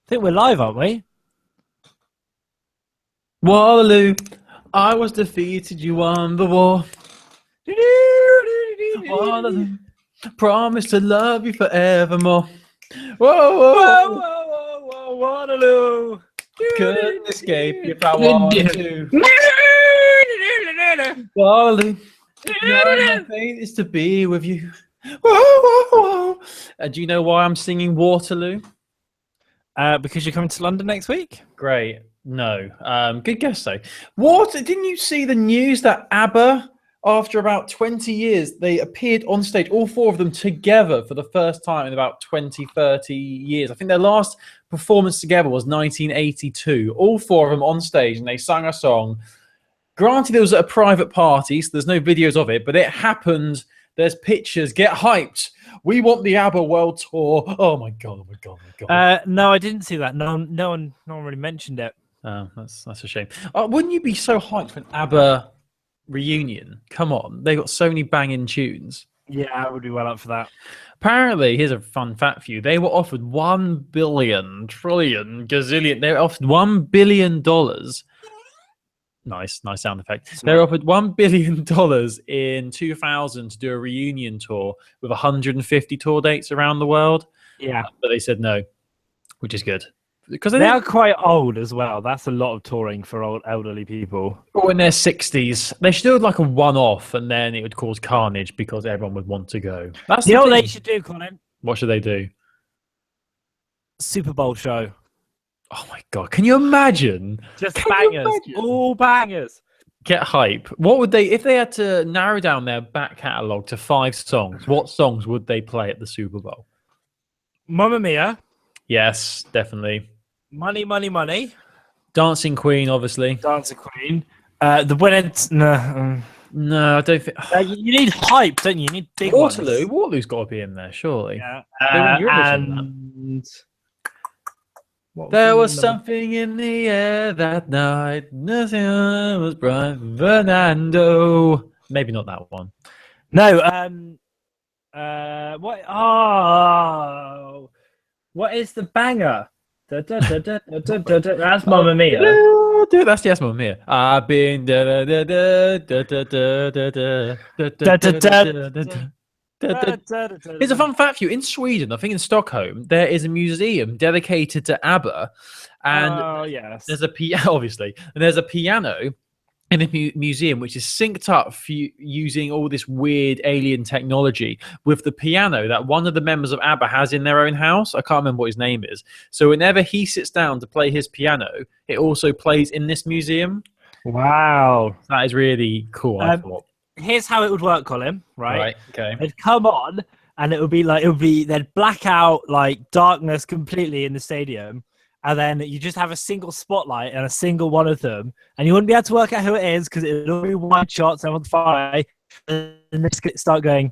think we're live, aren't we? Waterloo, I was defeated, you won the war. Waterloo, promise to love you forevermore. Whoa, whoa, Whoa, whoa, whoa, whoa, Waterloo! couldn't escape if I wanted to. Waterloo, now my fate is to be with you. Whoa, whoa, whoa. Do you know why I'm singing Waterloo? Because you're coming to London next week? Great. No. Good guess though. What? Didn't you see the news that ABBA, after about 20 years, they appeared on stage, all four of them together for the first time in about 20, 30 years. I think their last performance together was 1982. All four of them on stage and they sang a song. Granted, it was at a private party, so there's no videos of it, but it happened. There's pictures. Get hyped. We want the ABBA World Tour. Oh my God, oh my God, oh my God. No, I didn't see that. No one really mentioned it. Oh, that's a shame. Wouldn't you be so hyped for an ABBA reunion? Come on, they got so many banging tunes. Yeah, I would be well up for that. Apparently, here's a fun fact for you: they were offered $1 billion, trillion, gazillion. They were offered $1 billion. Nice sound effect. They were offered $1 billion in 2000 to do a reunion tour with 150 tour dates around the world. Yeah, but they said no, which is good. Because they are quite old as well. That's a lot of touring for old elderly people. Or in their 60s. They should do like a one-off, and then it would cause carnage because everyone would want to go. That's what they should do, Colin. What should they do? Super Bowl show. Oh my God! Can you imagine? Just bangers, all bangers. Get hype. What would they, if they had to narrow down their back catalogue to 5 songs? What songs would they play at the Super Bowl? Mamma Mia. Yes, definitely. Money, Money, Money. Dancing Queen, obviously. Dancing Queen. The winner. No, I don't think. You need hype, don't you? You need big Waterloo. ones. Waterloo's got to be in there, surely. Yeah. And there was something in the air that night. Nothing was bright. Fernando. Maybe not that one. No. What? Oh. What is the banger? That's Mamma Mia. Dude, that's yes, Mamma Mia. I've been. Here's a fun fact for you. In Sweden, I think in Stockholm, there is a museum dedicated to ABBA, and there's a piano, obviously, and there's a piano in the museum which is synced up for using all this weird alien technology with the piano that one of the members of ABBA has in their own house. I can't remember what his name is. So whenever he sits down to play his piano, it also plays in this museum. Wow, that is really cool. I thought. Here's how it would work, Colin. Right? Okay. It'd come on, and they'd black out like darkness completely in the stadium. And then you just have a single spotlight and a single one of them. And you wouldn't be able to work out who it is because it would all be wide shots everyone's far away. And they just start going,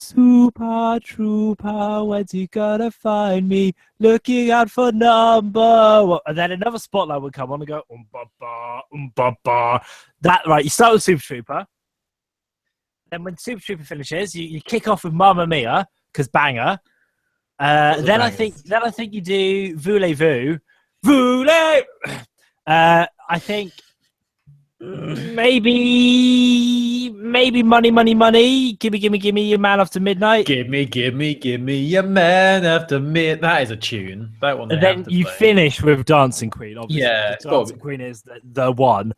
Super Trooper, when's he gonna find me? Looking out for number one. And then another spotlight would come on and go, ba. That, right, you start with Super Trooper. Then when Super Trooper finishes, you kick off with Mamma Mia, because banger. Then I think you do Voulez-Vous. Voulez! I think maybe Money, Money, Money. Gimme your man after midnight. Give me your man after midnight. That is a tune. That one. And then you finish with Dancing Queen. Obviously, yeah, Dancing Queen is the one.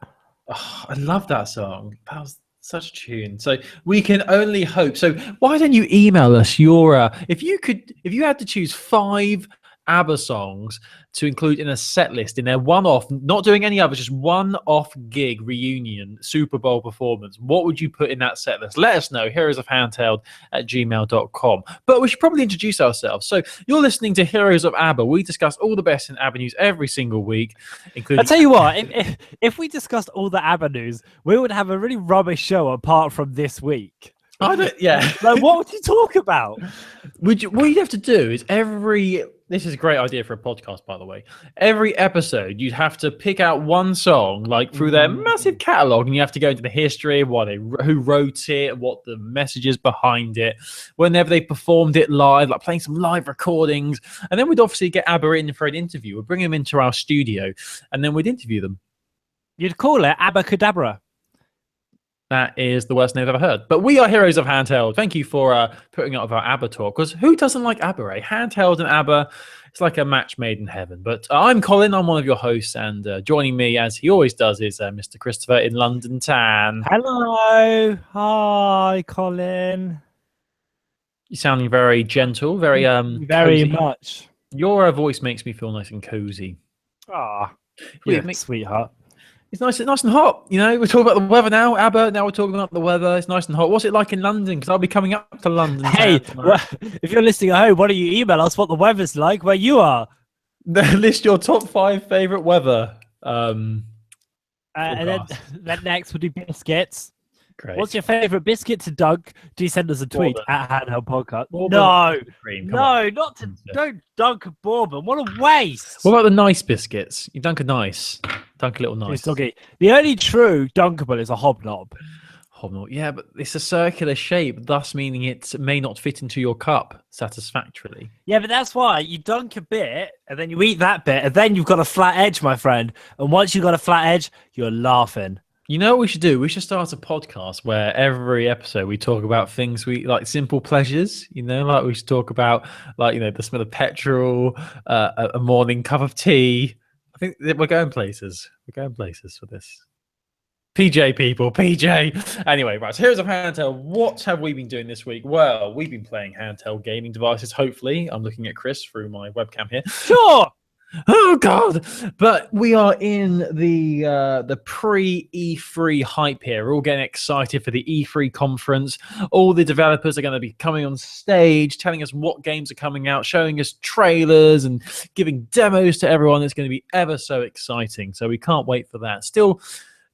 Oh, I love that song. That was such a tune. So we can only hope. So why don't you email us your if you had to choose 5 ABBA songs to include in a set list in their one-off, not doing any others, just one-off gig reunion Super Bowl performance, what would you put in that set list? Let us know, heroesofhandheld@gmail.com. But we should probably introduce ourselves. So you're listening to Heroes of ABBA. We discuss all the best in ABBA news every single week, including... I'll tell you what, if we discussed all the ABBA news, we would have a really rubbish show apart from this week. I don't. Yeah. Like, what would you talk about? What you'd have to do is this is a great idea for a podcast, by the way. Every episode, you'd have to pick out one song, like through their massive catalog, and you have to go into the history of who wrote it, what the messages behind it, whenever they performed it live, like playing some live recordings. And then we'd obviously get ABBA in for an interview. We'd bring them into our studio, and then we'd interview them. You'd call it Abacadabra. That is the worst name I've ever heard. But we are Heroes of Handheld. Thank you for putting up with our ABBA talk, because who doesn't like ABBA, eh? Handheld and ABBA, it's like a match made in heaven. But I'm Colin, I'm one of your hosts, and joining me, as he always does, is Mr. Christopher in London Town. Hello. Hi, Colin. You're sounding very gentle, very Very cozy. much. Your voice makes me feel nice and cozy. Ah, Yeah, sweetheart. It's nice and hot. You know, we're talking about the weather now, ABBA. Now we're talking about the weather. It's nice and hot. What's it like in London? Because I'll be coming up to London. Hey, well, if you're listening at home, why don't you email us what the weather's like where you are? List your top 5 favorite weather. And then next we'll do biscuits. Great. What's your favorite biscuit to dunk? Do you send us a tweet at Handheld Podcast? Don't dunk a bourbon. What a waste. What about the nice biscuits? You dunk a little nice. Doggy. The only true dunkable is a hobnob. Hobnob, yeah, but it's a circular shape, thus meaning it may not fit into your cup satisfactorily. Yeah, but that's why you dunk a bit, and then you eat that bit, and then you've got a flat edge, my friend. And once you've got a flat edge, you're laughing. You know what we should do? We should start a podcast where every episode we talk about things we like, simple pleasures. You know, like we should talk about, like, you know, the smell of petrol, a morning cup of tea. I think that we're going places. We're going places for this. PJ people, PJ. Anyway, right. So Heroes of Handheld. What have we been doing this week? Well, we've been playing handheld gaming devices. Hopefully, I'm looking at Chris through my webcam here. Sure. Oh God! But we are in the pre-E3 hype here. We're all getting excited for the E3 conference. All the developers are going to be coming on stage, telling us what games are coming out, showing us trailers, and giving demos to everyone. It's going to be ever so exciting. So we can't wait for that. Still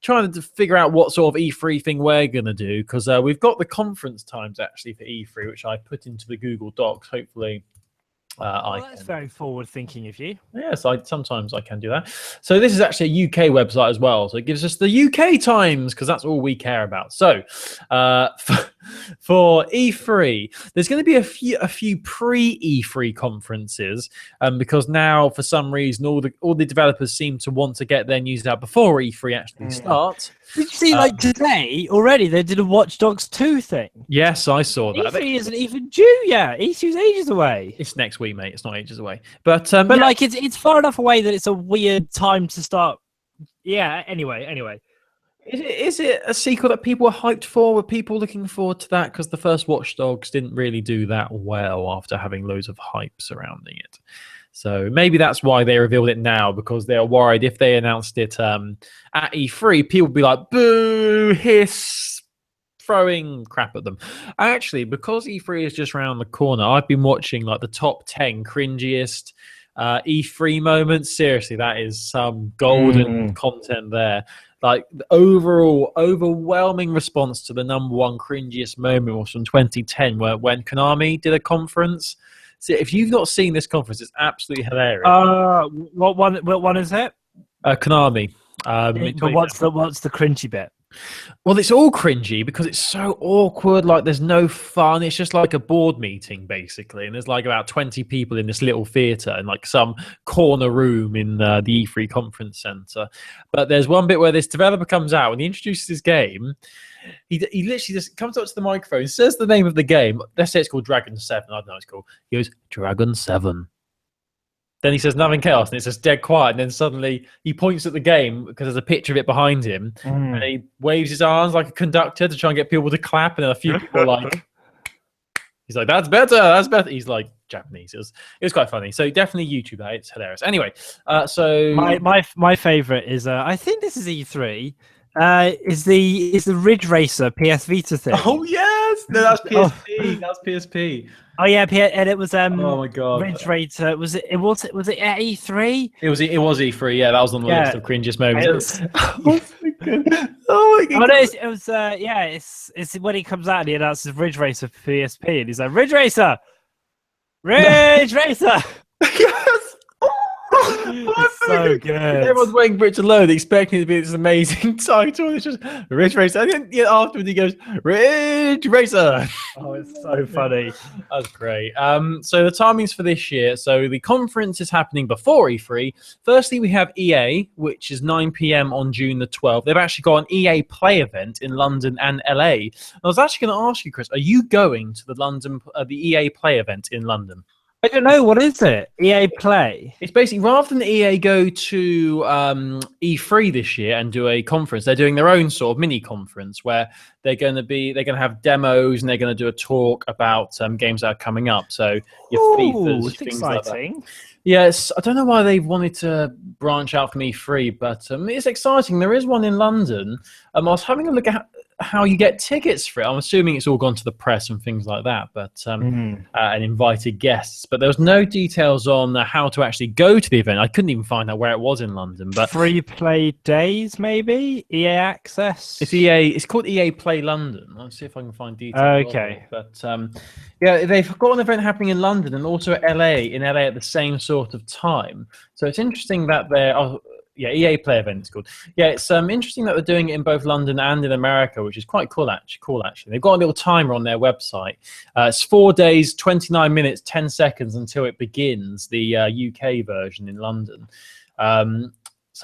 trying to figure out what sort of E3 thing we're going to do, because we've got the conference times actually for E3, which I put into the Google Docs. Hopefully. That's very forward-thinking of you. Yes, sometimes I can do that. So this is actually a UK website as well. So it gives us the UK times, because that's all we care about. So for E3, there's going to be a few pre-E3 conferences, because now for some reason all the developers seem to want to get their news out before E3 actually starts. Did you see, like, today already they did a Watch Dogs 2 thing? Yes, I saw that. E3 isn't even due yet. E3's ages away. It's next week, mate. It's not ages away. But yeah. Like, it's far enough away that it's a weird time to start. Yeah, anyway. Is it a sequel that people were hyped for? Were people looking forward to that? Because the first Watch Dogs didn't really do that well after having loads of hype surrounding it. So maybe that's why they revealed it now, because they're worried if they announced it at E3, people would be like, boo, hiss, throwing crap at them. Actually, because E3 is just around the corner, I've been watching like the top 10 cringiest E3 moments. Seriously, that is some golden content there. Like, the overall overwhelming response to the number one cringiest moment was from 2010, when Konami did a conference. So if you've not seen this conference, it's absolutely hilarious. What one is it? Konami. But what's the cringy bit? Well, it's all cringy because it's so awkward. Like, there's no fun. It's just like a board meeting, basically. And there's like about 20 people in this little theater in like some corner room in the E3 conference center. But there's one bit where this developer comes out and he introduces his game. He literally just comes up to the microphone, says the name of the game. Let's say it's called Dragon 7. I don't know what it's called. He goes, Dragon 7. Then he says nothing else, and it's just dead quiet. And then suddenly he points at the game because there's a picture of it behind him. And he waves his arms like a conductor to try and get people to clap. And then a few people are like, he's like, that's better. That's better. He's like Japanese. It was quite funny. So definitely YouTube that. It's hilarious. Anyway, so my favorite is I think this is E3. Is the Ridge Racer PS Vita thing? Oh yes, no, that's PSP. That's PSP. Oh yeah, and it was oh my god, Ridge Racer. Was it at E3? It was E3. Yeah, that was on the list of cringiest moments. Oh my god. Oh my Oh no, god! it was yeah, it's when he comes out and he announces Ridge Racer for PSP, and he's like, Ridge Racer, Ridge Racer. Yes. It's so good. Everyone's waiting for it to load, expecting it to be this amazing title. And it's just Ridge Racer. And then afterwards he goes, Ridge Racer. Oh, it's so funny. That's great. So the timings for this year. So the conference is happening before E3. Firstly, we have EA, which is 9 p.m. on June the 12th. They've actually got an EA Play event in London and LA. I was actually going to ask you, Chris, are you going to the EA Play event in London? I don't know, what is it? EA Play. It's basically, rather than EA go to E3 this year and do a conference, they're doing their own sort of mini conference where they're going to have demos and they're going to do a talk about games that are coming up. So your FIFAs, it's things exciting. like that. Yes, I don't know why they wanted to branch out from E3, but it's exciting. There is one in London. I was having a look at how you get tickets for it. I'm assuming it's all gone to the press and things like that, but and invited guests. But there was no details on how to actually go to the event. I couldn't even find out where it was in London. But free play days, maybe EA access. It's EA. It's called EA Play London. Let's see if I can find details. Okay, but yeah, they've got an event happening in London and also LA at the same sort of time. So it's interesting that they're. Yeah, EA Play event it's called. Yeah, it's interesting that they're doing it in both London and in America, which is quite cool actually. They've got a little timer on their website. It's 4 days, 29 minutes, 10 seconds until it begins, the UK version in London. So I'm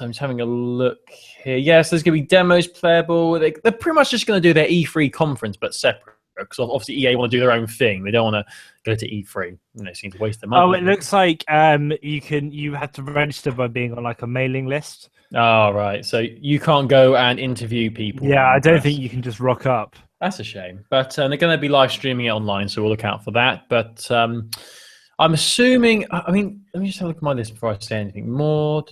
just having a look here. Yes, there's going to be demos playable. They're pretty much just going to do their E3 conference, but separate. Because obviously EA want to do their own thing. They don't want to go to E3. It seems to waste their money. Oh, it looks like you have to register by being on like a mailing list. Oh, right. So you can't go and interview people. Yeah, I don't think you can just rock up. That's a shame. But they're going to be live streaming it online, so we'll look out for that. But I'm assuming. I mean, let me just have a look at my list before I say anything more.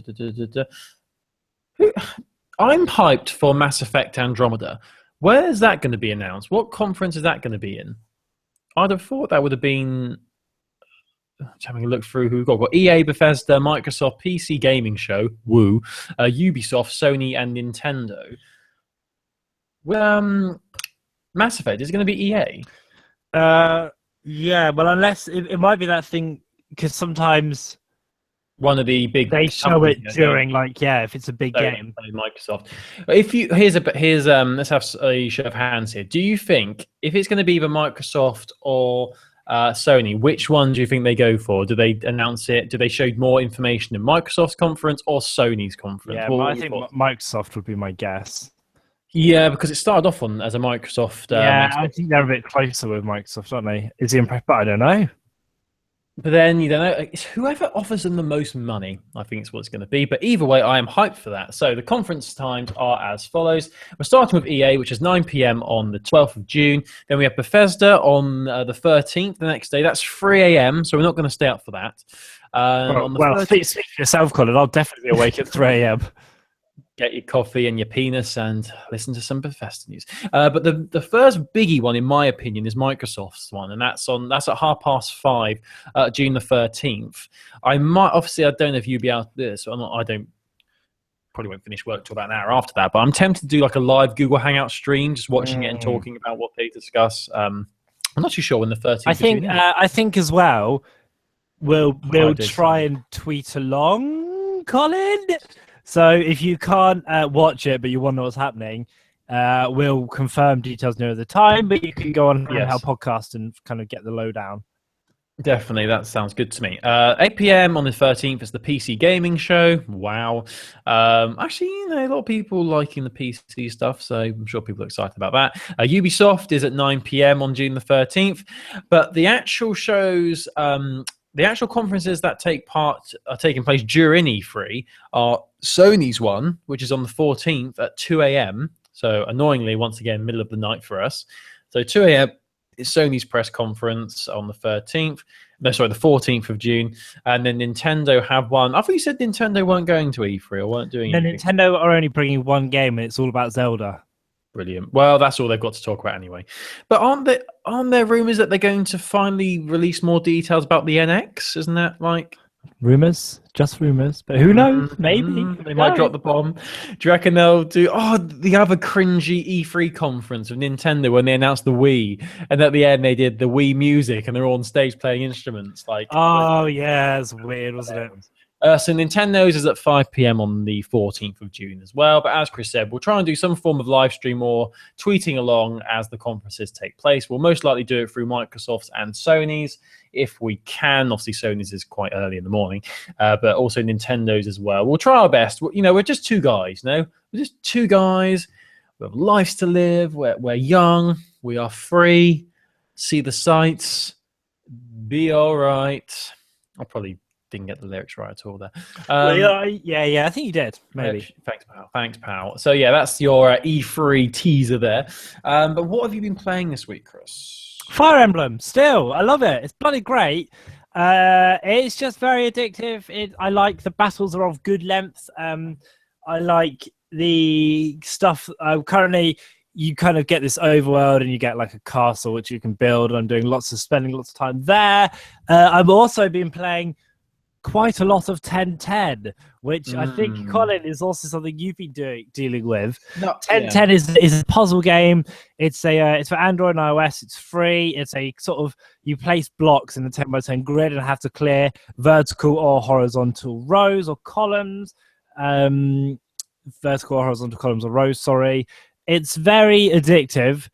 I'm hyped for Mass Effect Andromeda. Where is that going to be announced? What conference is that going to be in? I'd have thought that would have been. Just having a look through who we've got. EA, Bethesda, Microsoft, PC Gaming Show, Woo, Ubisoft, Sony, and Nintendo. Well, Mass Effect is going to be EA. Yeah, well, unless it might be that thing because sometimes one of the big they show it during if it's a big game. Microsoft. If you here's let's have a show of hands here. Do you think if it's going to be either Microsoft or Sony, which one do you think they go for? Do they announce it? Do they show more information in Microsoft's conference or Sony's conference? Yeah, I think Microsoft would be my guess. Yeah, because it started off as a Microsoft. I think they're a bit closer with Microsoft, aren't they? Is the impression? But I don't know. But then you don't know. It's whoever offers them the most money, I think it's what it's going to be. But either way, I am hyped for that. So the conference times are as follows. We're starting with EA, which is 9 p.m. on the 12th of June. Then we have Bethesda on the 13th, the next day. That's 3 a.m., so we're not going to stay up for that. Speak for yourself, Colin. I'll definitely be awake at 3 a.m. Get your coffee and your penis and listen to some Bethesda news. But the first biggie one, in my opinion, is Microsoft's one, and that's at 5:30, June the 13th. I don't know if you'd be out there, so probably won't finish work till about an hour after that. But I'm tempted to do like a live Google Hangout stream, just watching it and talking about what they discuss. I'm not too sure when the 13th. I think as well, we'll try and tweet along, Colin. So if you can't watch it, but you want to know what's happening, we'll confirm details near the time, but you can go on Handheld Podcast and kind of get the lowdown. Definitely, that sounds good to me. 8 p.m. on the 13th is the PC Gaming Show. Wow. Actually, a lot of people liking the PC stuff, so I'm sure people are excited about that. Ubisoft is at 9 p.m. on June the 13th, but the actual shows... the actual conferences that are taking place during E3 are Sony's one, which is on the 14th at 2 a.m. So annoyingly, once again, middle of the night for us. So 2 a.m. is Sony's press conference on the 13th. No, sorry, the 14th of June. And then Nintendo have one. I thought you said Nintendo weren't going to E3 or weren't doing anything. Nintendo are only bringing one game, and it's all about Zelda. Brilliant. Well, that's all they've got to talk about anyway. But aren't there rumors that they're going to finally release more details about the NX? Isn't that like? Rumors, just rumors, but who knows? Maybe They might drop the bomb. Do you reckon they'll do the other cringy E3 conference of Nintendo when they announced the Wii, and at the end they did the Wii music and they're all on stage playing instruments like? Oh yeah, it's weird, wasn't it? So Nintendo's is at 5 p.m. on the 14th of June as well. But as Chris said, we'll try and do some form of live stream or tweeting along as the conferences take place. We'll most likely do it through Microsoft's and Sony's if we can. Obviously, Sony's is quite early in the morning, but also Nintendo's as well. We'll try our best. We're just two guys, no? We're just two guys. We have lives to live. We're young. We are free. See the sights. Be all right. I'll probably didn't get the lyrics right at all there. Yeah, I think you did. Maybe. Thanks, pal. So yeah, that's your E3 teaser there. But what have you been playing this week, Chris? Fire Emblem. Still, I love it. It's bloody great. It's just very addictive. I like the battles are of good length. I like the stuff. Currently, you kind of get this overworld and you get like a castle which you can build. I'm spending lots of time there. I've also been playing quite a lot of 1010, which I think, Colin, is also something you've been dealing with. 1010 is a puzzle game. It's for Android and iOS. It's free. It's a sort of, you place blocks in a 10 by 10 grid and have to clear vertical or horizontal rows or columns. Vertical or horizontal columns or rows, sorry. It's very addictive.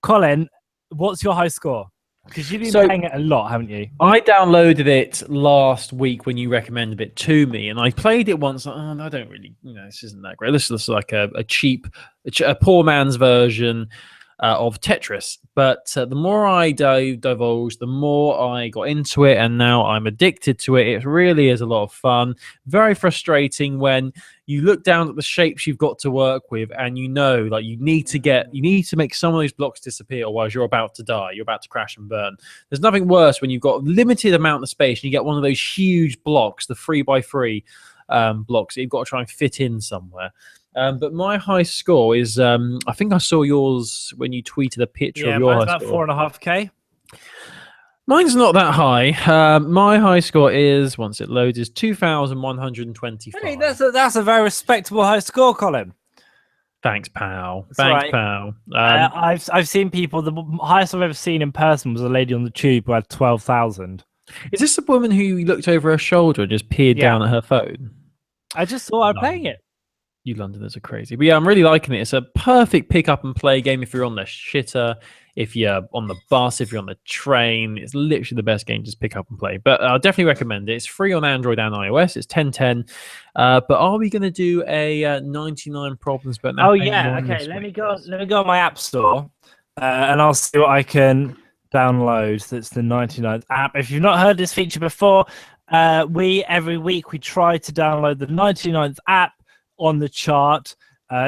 Colin, what's your high score? Because you've been playing it a lot, haven't you? I downloaded it last week when you recommended it to me, and I played it once. I don't really, this isn't that great. This is like a cheap, a poor man's version of Tetris. But the more I divulged, the more I got into it, and now I'm addicted to it. It really is a lot of fun. Very frustrating when you look down at the shapes you've got to work with, and you need to make some of those blocks disappear, otherwise you're about to die. You're about to crash and burn. There's nothing worse when you've got a limited amount of space and you get one of those huge blocks, the 3x3 blocks that you've got to try and fit in somewhere. But my high score is, I think I saw yours when you tweeted a picture of your high score. About 4.5K. Mine's not that high. My high score is, once it loads, is 2,125. Hey, that's a very respectable high score, Colin. Thanks, pal. Pal. I've seen people. The highest I've ever seen in person was a lady on the tube who had 12,000. Is this the woman who looked over her shoulder and just peered down at her phone? I just saw her playing it. You Londoners are crazy. But yeah, I'm really liking it. It's a perfect pick up and play game if you're on the shitter, if you're on the bus, if you're on the train. It's literally the best game to just pick up and play. But I'll definitely recommend it. It's free on Android and iOS. It's 1010. But are we going to do a 99 problems? But oh yeah, okay. Let me go on my app store, and I'll see what I can download. That's the 99th app. If you've not heard this feature before, every week we try to download the 99th app on the chart.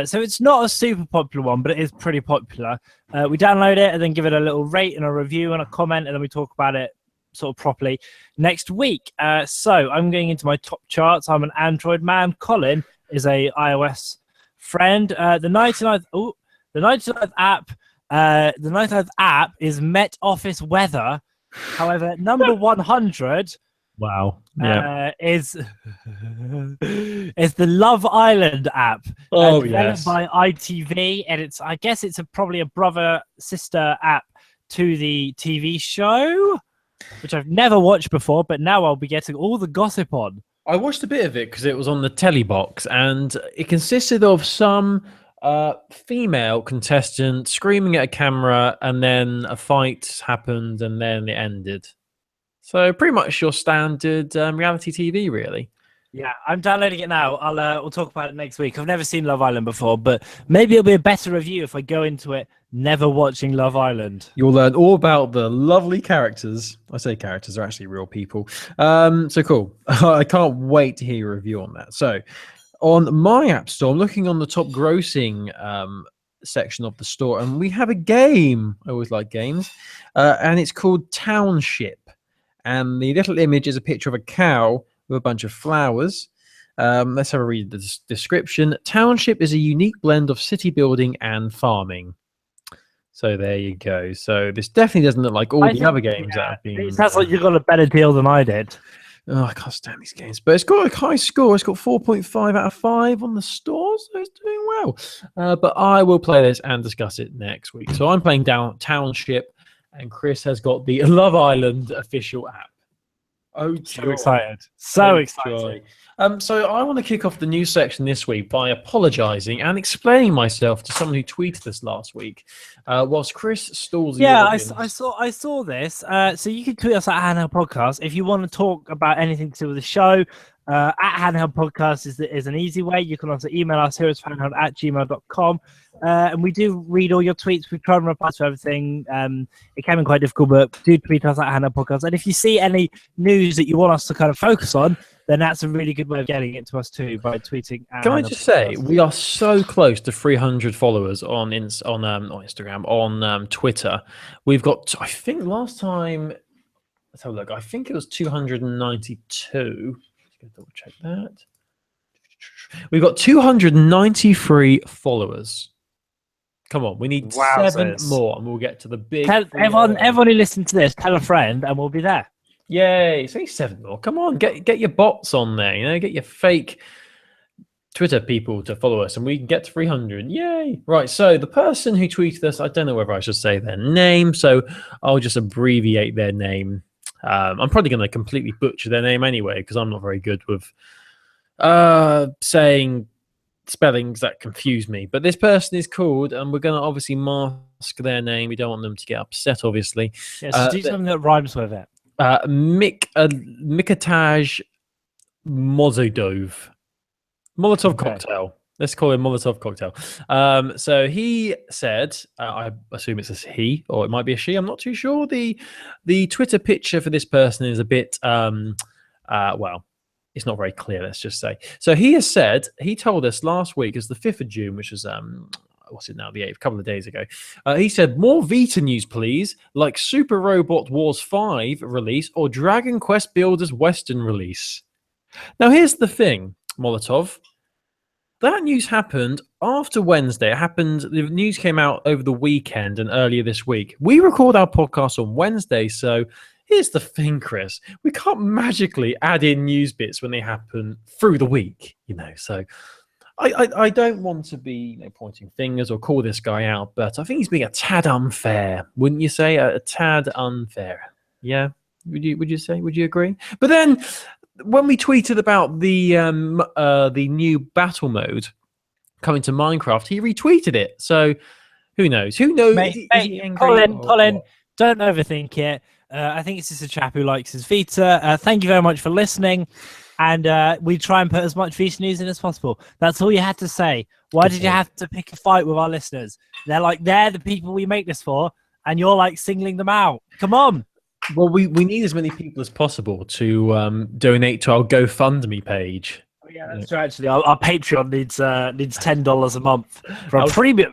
So it's not a super popular one, but it is pretty popular. We download it and then give it a little rate and a review and a comment, and then we talk about it sort of properly next week. So I'm going into my top charts. I'm an Android man. Colin is a iOS friend. The 99th app is Met Office Weather. However, number 100 Wow. Yeah. Is the Love Island app. Developed by ITV, and I guess it's probably a brother sister app to the TV show, which I've never watched before, but now I'll be getting all the gossip on. I watched a bit of it because it was on the telly box, and it consisted of some female contestant screaming at a camera, and then a fight happened, and then it ended. So pretty much your standard reality TV, really. Yeah, I'm downloading it now. We'll talk about it next week. I've never seen Love Island before, but maybe it'll be a better review if I go into it never watching Love Island. You'll learn all about the lovely characters. I say characters are actually real people. So cool. I can't wait to hear your review on that. So on my app store, I'm looking on the top grossing section of the store, and we have a game. I always like games. And it's called Township. And the little image is a picture of a cow with a bunch of flowers. Let's have a read the description. Township is a unique blend of city building and farming. So there you go. So this definitely doesn't look like all the other games that have been. It sounds like you got a better deal than I did. Oh, I can't stand these games. But it's got a high score. It's got 4.5 out of 5 on the store, so it's doing well. But I will play this and discuss it next week. So I'm playing Township, and Chris has got the Love Island official app. Oh, so excited. So excited. So I want to kick off the news section this week by apologising and explaining myself to someone who tweeted us last week. Whilst Chris stalls the audience. I saw this. So you can tweet us at Handheld Podcast if you want to talk about anything to do with the show. At Handheld Podcast is an easy way. You can also email us heroesofhandheld@gmail.com. And we do read all your tweets. We try and reply to everything. It can be quite difficult, but do tweet us at Handheld Podcast. And if you see any news that you want us to kind of focus on, then that's a really good way of getting it to us too, by tweeting. Can I just say, we are so close to 300 followers on Instagram, on Twitter. We've got, I think last time, let's have a look. I think it was 292. Let's go double check that. We've got 293 followers. Come on, we need 7 more, and we'll get to the big. Everyone who listens to this, tell a friend, and we'll be there. Yay! Say 7 more. Come on, get your bots on there. Get your fake Twitter people to follow us, and we can get to 300. Yay! Right. So the person who tweeted us, I don't know whether I should say their name, so I'll just abbreviate their name. I'm probably going to completely butcher their name anyway because I'm not very good with saying spellings that confuse me. But this person is called, and we're going to obviously mask their name. We don't want them to get upset, obviously. Yeah, so do something that rhymes with it. Mikataj Molotov cocktail. Let's call him Molotov cocktail. So he said, I assume it's a he, or it might be a she. I'm not too sure. The Twitter picture for this person is a bit, well, it's not very clear. Let's just say. So he has said, he told us last week, it's the 5th of June, which is what's it now? The 8th, a couple of days ago. He said, more Vita news, please, like Super Robot Wars 5 release or Dragon Quest Builders Western release. Now, here's the thing, Molotov. That news happened after Wednesday. The news came out over the weekend and earlier this week. We record our podcast on Wednesday, so here's the thing, Chris. We can't magically add in news bits when they happen through the week, so... I don't want to be pointing fingers or call this guy out, but I think he's being a tad unfair, wouldn't you say? A tad unfair. Yeah, would you say? Would you agree? But then when we tweeted about the new battle mode coming to Minecraft, he retweeted it. So who knows? Who knows? Colin, don't overthink it. I think it's just a chap who likes his Vita. Thank you very much for listening. And we try and put as much Vita news in as possible. That's all you had to say. Why did you have to pick a fight with our listeners? They're the people we make this for, and you're singling them out. Come on. Well, we need as many people as possible to donate to our GoFundMe page. Oh, yeah, that's true. Actually, our Patreon needs $10 a month for a premium.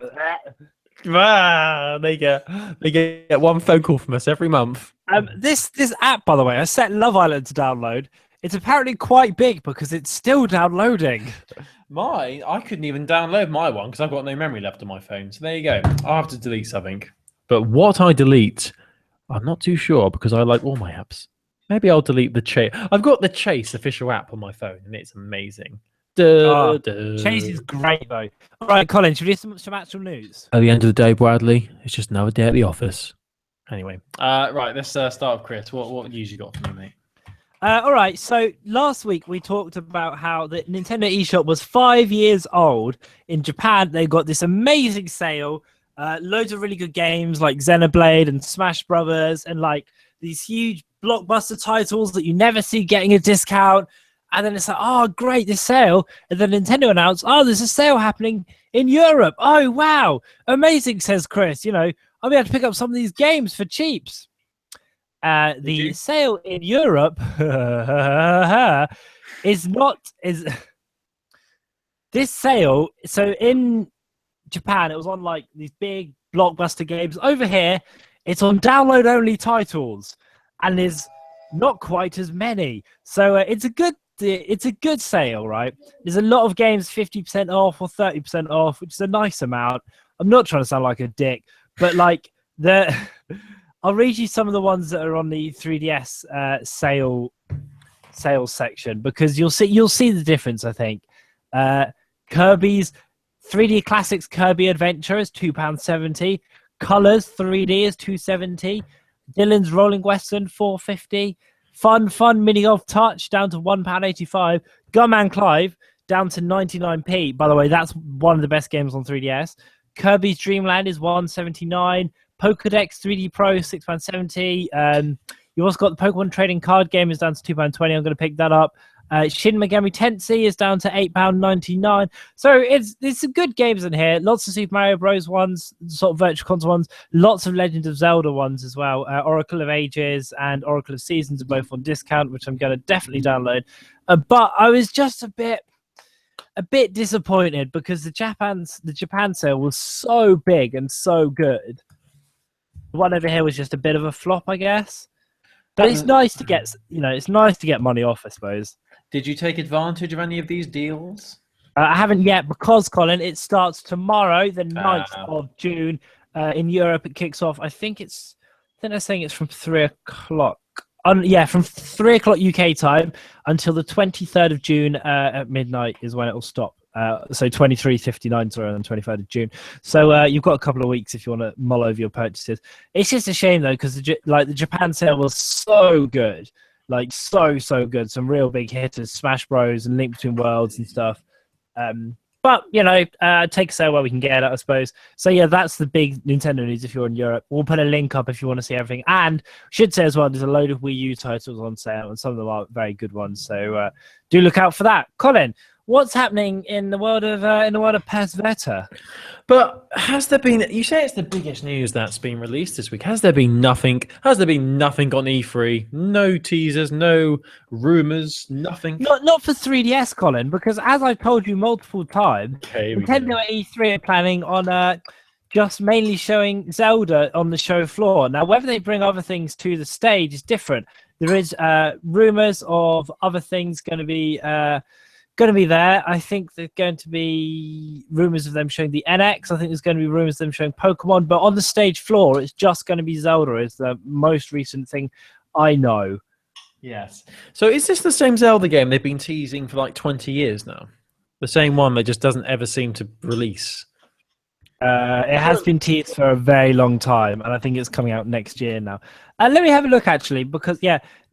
They get one phone call from us every month. This app, by the way, I set Love Island to download. It's apparently quite big because it's still downloading. I couldn't even download my one because I've got no memory left on my phone. So there you go. I'll have to delete something. But what I delete, I'm not too sure because I like all my apps. Maybe I'll delete the Chase. I've got the Chase official app on my phone and it's amazing. Chase is great though. All right, Colin, should we do some actual news? At the end of the day, Bradley, it's just another day at the office. Anyway, right, let's start with Chris. What news you got for me, mate? All right, so last week we talked about how the Nintendo eShop was 5 years old. In Japan, they got this amazing sale, loads of really good games like Xenoblade and Smash Brothers, and these huge blockbuster titles that you never see getting a discount. And then it's oh, great, this sale. And then Nintendo announced, there's a sale happening in Europe. Oh, wow, amazing, says Chris. I'll be able to pick up some of these games for cheaps. The sale in Europe is this sale. So in Japan, it was on these big blockbuster games. Over here, it's on download only titles, and there's not quite as many. So it's a good sale, right? There's a lot of games 50% off or 30% off, which is a nice amount. I'm not trying to sound like a dick, but I'll read you some of the ones that are on the 3DS sale sales section because you'll see the difference. I think Kirby's 3D Classics Kirby Adventure is £2.70. Colors 3D is £2.70. Dylan's Rolling Western £4.50. Fun Mini Golf Touch down to £1.85. Gunman Clive down to 99p. By the way, that's one of the best games on 3DS. Kirby's Dream Land is £1.79. Pokédex 3D Pro £6.70. You've also got the Pokemon Trading Card Game is down to £2.20. I'm going to pick that up. Shin Megami Tensei is down to £8.99. So it's some good games in here. Lots of Super Mario Bros. Ones, sort of Virtual Console ones. Lots of Legend of Zelda ones as well. Oracle of Ages and Oracle of Seasons are both on discount, which I'm going to definitely download. But I was just a bit disappointed because the Japan sale was so big and so good. The one over here was just a bit of a flop, I guess. But it's nice to get, it's nice to get money off, I suppose. Did you take advantage of any of these deals? I haven't yet because, Colin, it starts tomorrow, the 9th of June. In Europe, it kicks off. I think they're saying it's from 3 o'clock. From 3 o'clock UK time until the 23rd of June at midnight is when it will stop. So 23.59, sorry, on the 23rd of June. So you've got a couple of weeks if you want to mull over your purchases. It's just a shame though, because the Japan sale was so good, like so good. Some real big hitters, Smash Bros. And Link Between Worlds and stuff. But take a sale where we can get it, I suppose. So yeah, that's the big Nintendo news if you're in Europe. We'll put a link up if you want to see everything. And should say as well, there's a load of Wii U titles on sale, and some of them are very good ones. So do look out for that. Colin, what's happening in the world of PS Vita? But has there been? You say it's the biggest news that's been released this week. Has there been nothing? Has there been nothing on E3? No teasers, no rumors, nothing. Not for 3DS, Colin, because as I've told you multiple times, Nintendo at E3 are planning on just mainly showing Zelda on the show floor. Now, whether they bring other things to the stage is different. There is rumors of other things going to be there. I think there's going to be rumors of them showing the NX. I think there's going to be rumors of them showing Pokemon. But on the stage floor, it's just going to be Zelda. Is the most recent thing I know. Yes. So is this the same Zelda game they've been teasing for like 20 years now? The same one that just doesn't ever seem to release? It has been teased for a very long time, and I think it's coming out next year now. Let me have a look, actually, because,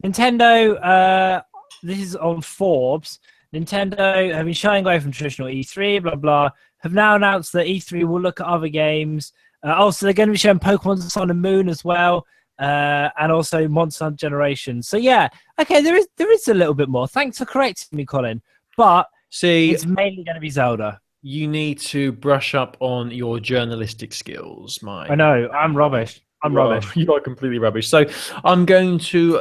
Nintendo, this is on Forbes. Nintendo have been shying away from traditional E3, blah, blah, have now announced that E3 will look at other games. Also, they're going to be showing Pokemon Sun and Moon as well, and also Monster Hunter Generations. So, yeah, okay, there is a little bit more. Thanks for correcting me, Colin. But it's mainly going to be Zelda. You need to brush up on your journalistic skills, Mike. I know, I'm rubbish. Rubbish. You are completely rubbish. So I'm going to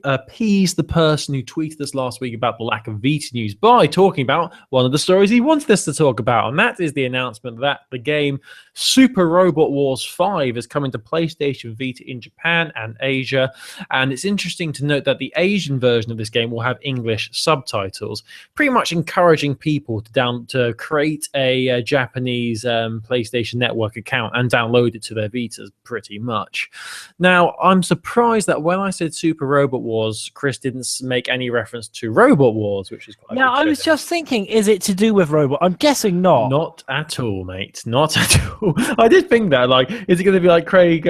appease the person who tweeted us last week about the lack of Vita news by talking about one of the stories he wanted us to talk about, and that is the announcement that the game Super Robot Wars 5 is coming to PlayStation Vita in Japan and Asia. And it's interesting to note that the Asian version of this game will have English subtitles, pretty much encouraging people to create a Japanese PlayStation Network account and download it to their Vitas pretty much. Now, I'm surprised that when I said Super Robot Wars, Chris didn't make any reference to Robot Wars, which is quite. Now, I was just thinking, is it to do with Robot? I'm guessing not. Not at all, mate. Not at all. I did think that. Like, is it going to be like Craig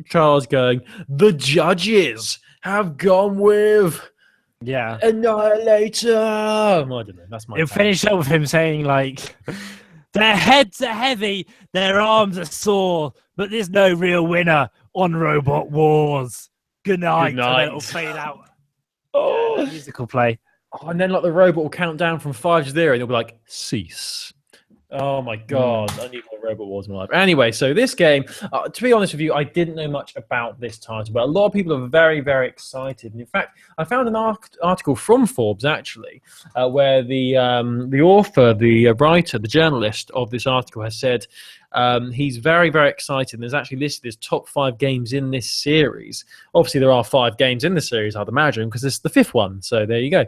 Charles going, the judges have gone with Annihilator? I don't know. That's my. It'll finish up with him saying, like, their heads are heavy, their arms are sore, but there's no real winner on Robot Wars. Good night. And then it'll fade out. Musical play. Oh, and then like the robot will count down from 5 to 0 and it'll be like, cease. Oh my god, I need more Robot Wars in my life. Anyway, so this game, to be honest with you, I didn't know much about this title, but a lot of people are very, very excited. And in fact, I found an article from Forbes, actually, where the author, the writer, the journalist of this article has said he's very, very excited. And there's actually listed his top 5 games in this series. Obviously, there are 5 games in the series, I'd imagine, because this is the 5th one. So there you go.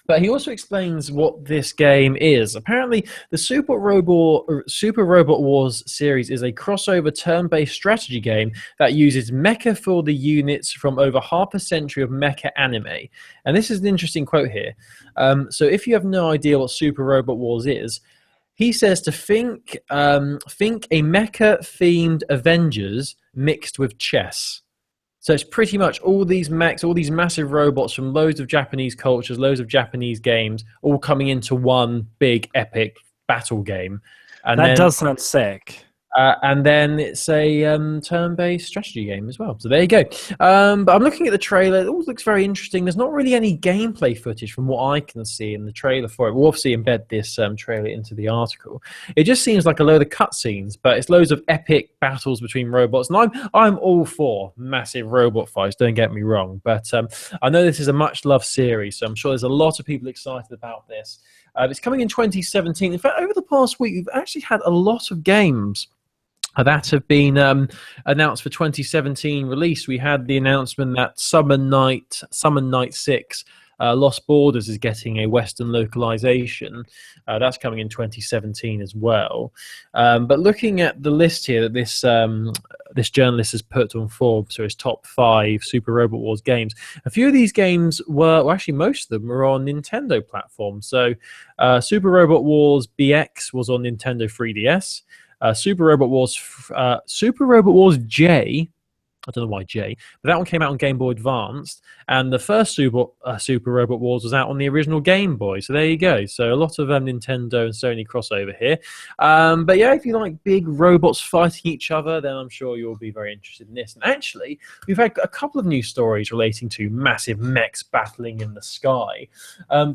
But he also explains what this game is. Apparently, the Super Robot Wars series is a crossover turn-based strategy game that uses mecha for the units from over half a century of mecha anime. And this is an interesting quote here. So if you have no idea what Super Robot Wars is, he says to think a mecha-themed Avengers mixed with chess. So it's pretty much all these mechs, all these massive robots from loads of Japanese cultures, loads of Japanese games, all coming into one big epic battle game. And that does sound sick. And then it's a turn-based strategy game as well. So there you go. But I'm looking at the trailer. It all looks very interesting. There's not really any gameplay footage from what I can see in the trailer for it. We'll obviously embed this trailer into the article. It just seems like a load of cutscenes, but it's loads of epic battles between robots. And I'm all for massive robot fights, don't get me wrong. But I know this is a much-loved series, so I'm sure there's a lot of people excited about this. It's coming in 2017. In fact, over the past week, we've actually had a lot of games that have been announced for 2017 release. We had the announcement that Summon Night 6 Lost Borders is getting a Western localization. That's coming in 2017 as well. But looking at the list here that this journalist has put on Forbes, so his top 5 Super Robot Wars games, a few of these games well, actually most of them were on Nintendo platforms. So Super Robot Wars BX was on Nintendo 3DS. Super Robot Wars J, I don't know why J, but that one came out on Game Boy Advanced, and the first Super Robot Wars was out on the original Game Boy. So there you go. So a lot of Nintendo and Sony crossover here. But yeah, if you like big robots fighting each other, then I'm sure you'll be very interested in this. And actually, we've had a couple of news stories relating to massive mechs battling in the sky,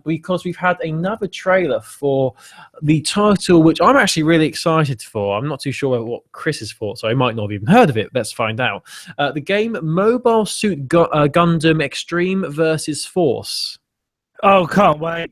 because we've had another trailer for the title, which I'm actually really excited for. I'm not too sure what Chris's thoughts, so I might not have even heard of it. Let's find out. The game Mobile Suit Gundam Extreme versus Force. Oh, can't wait.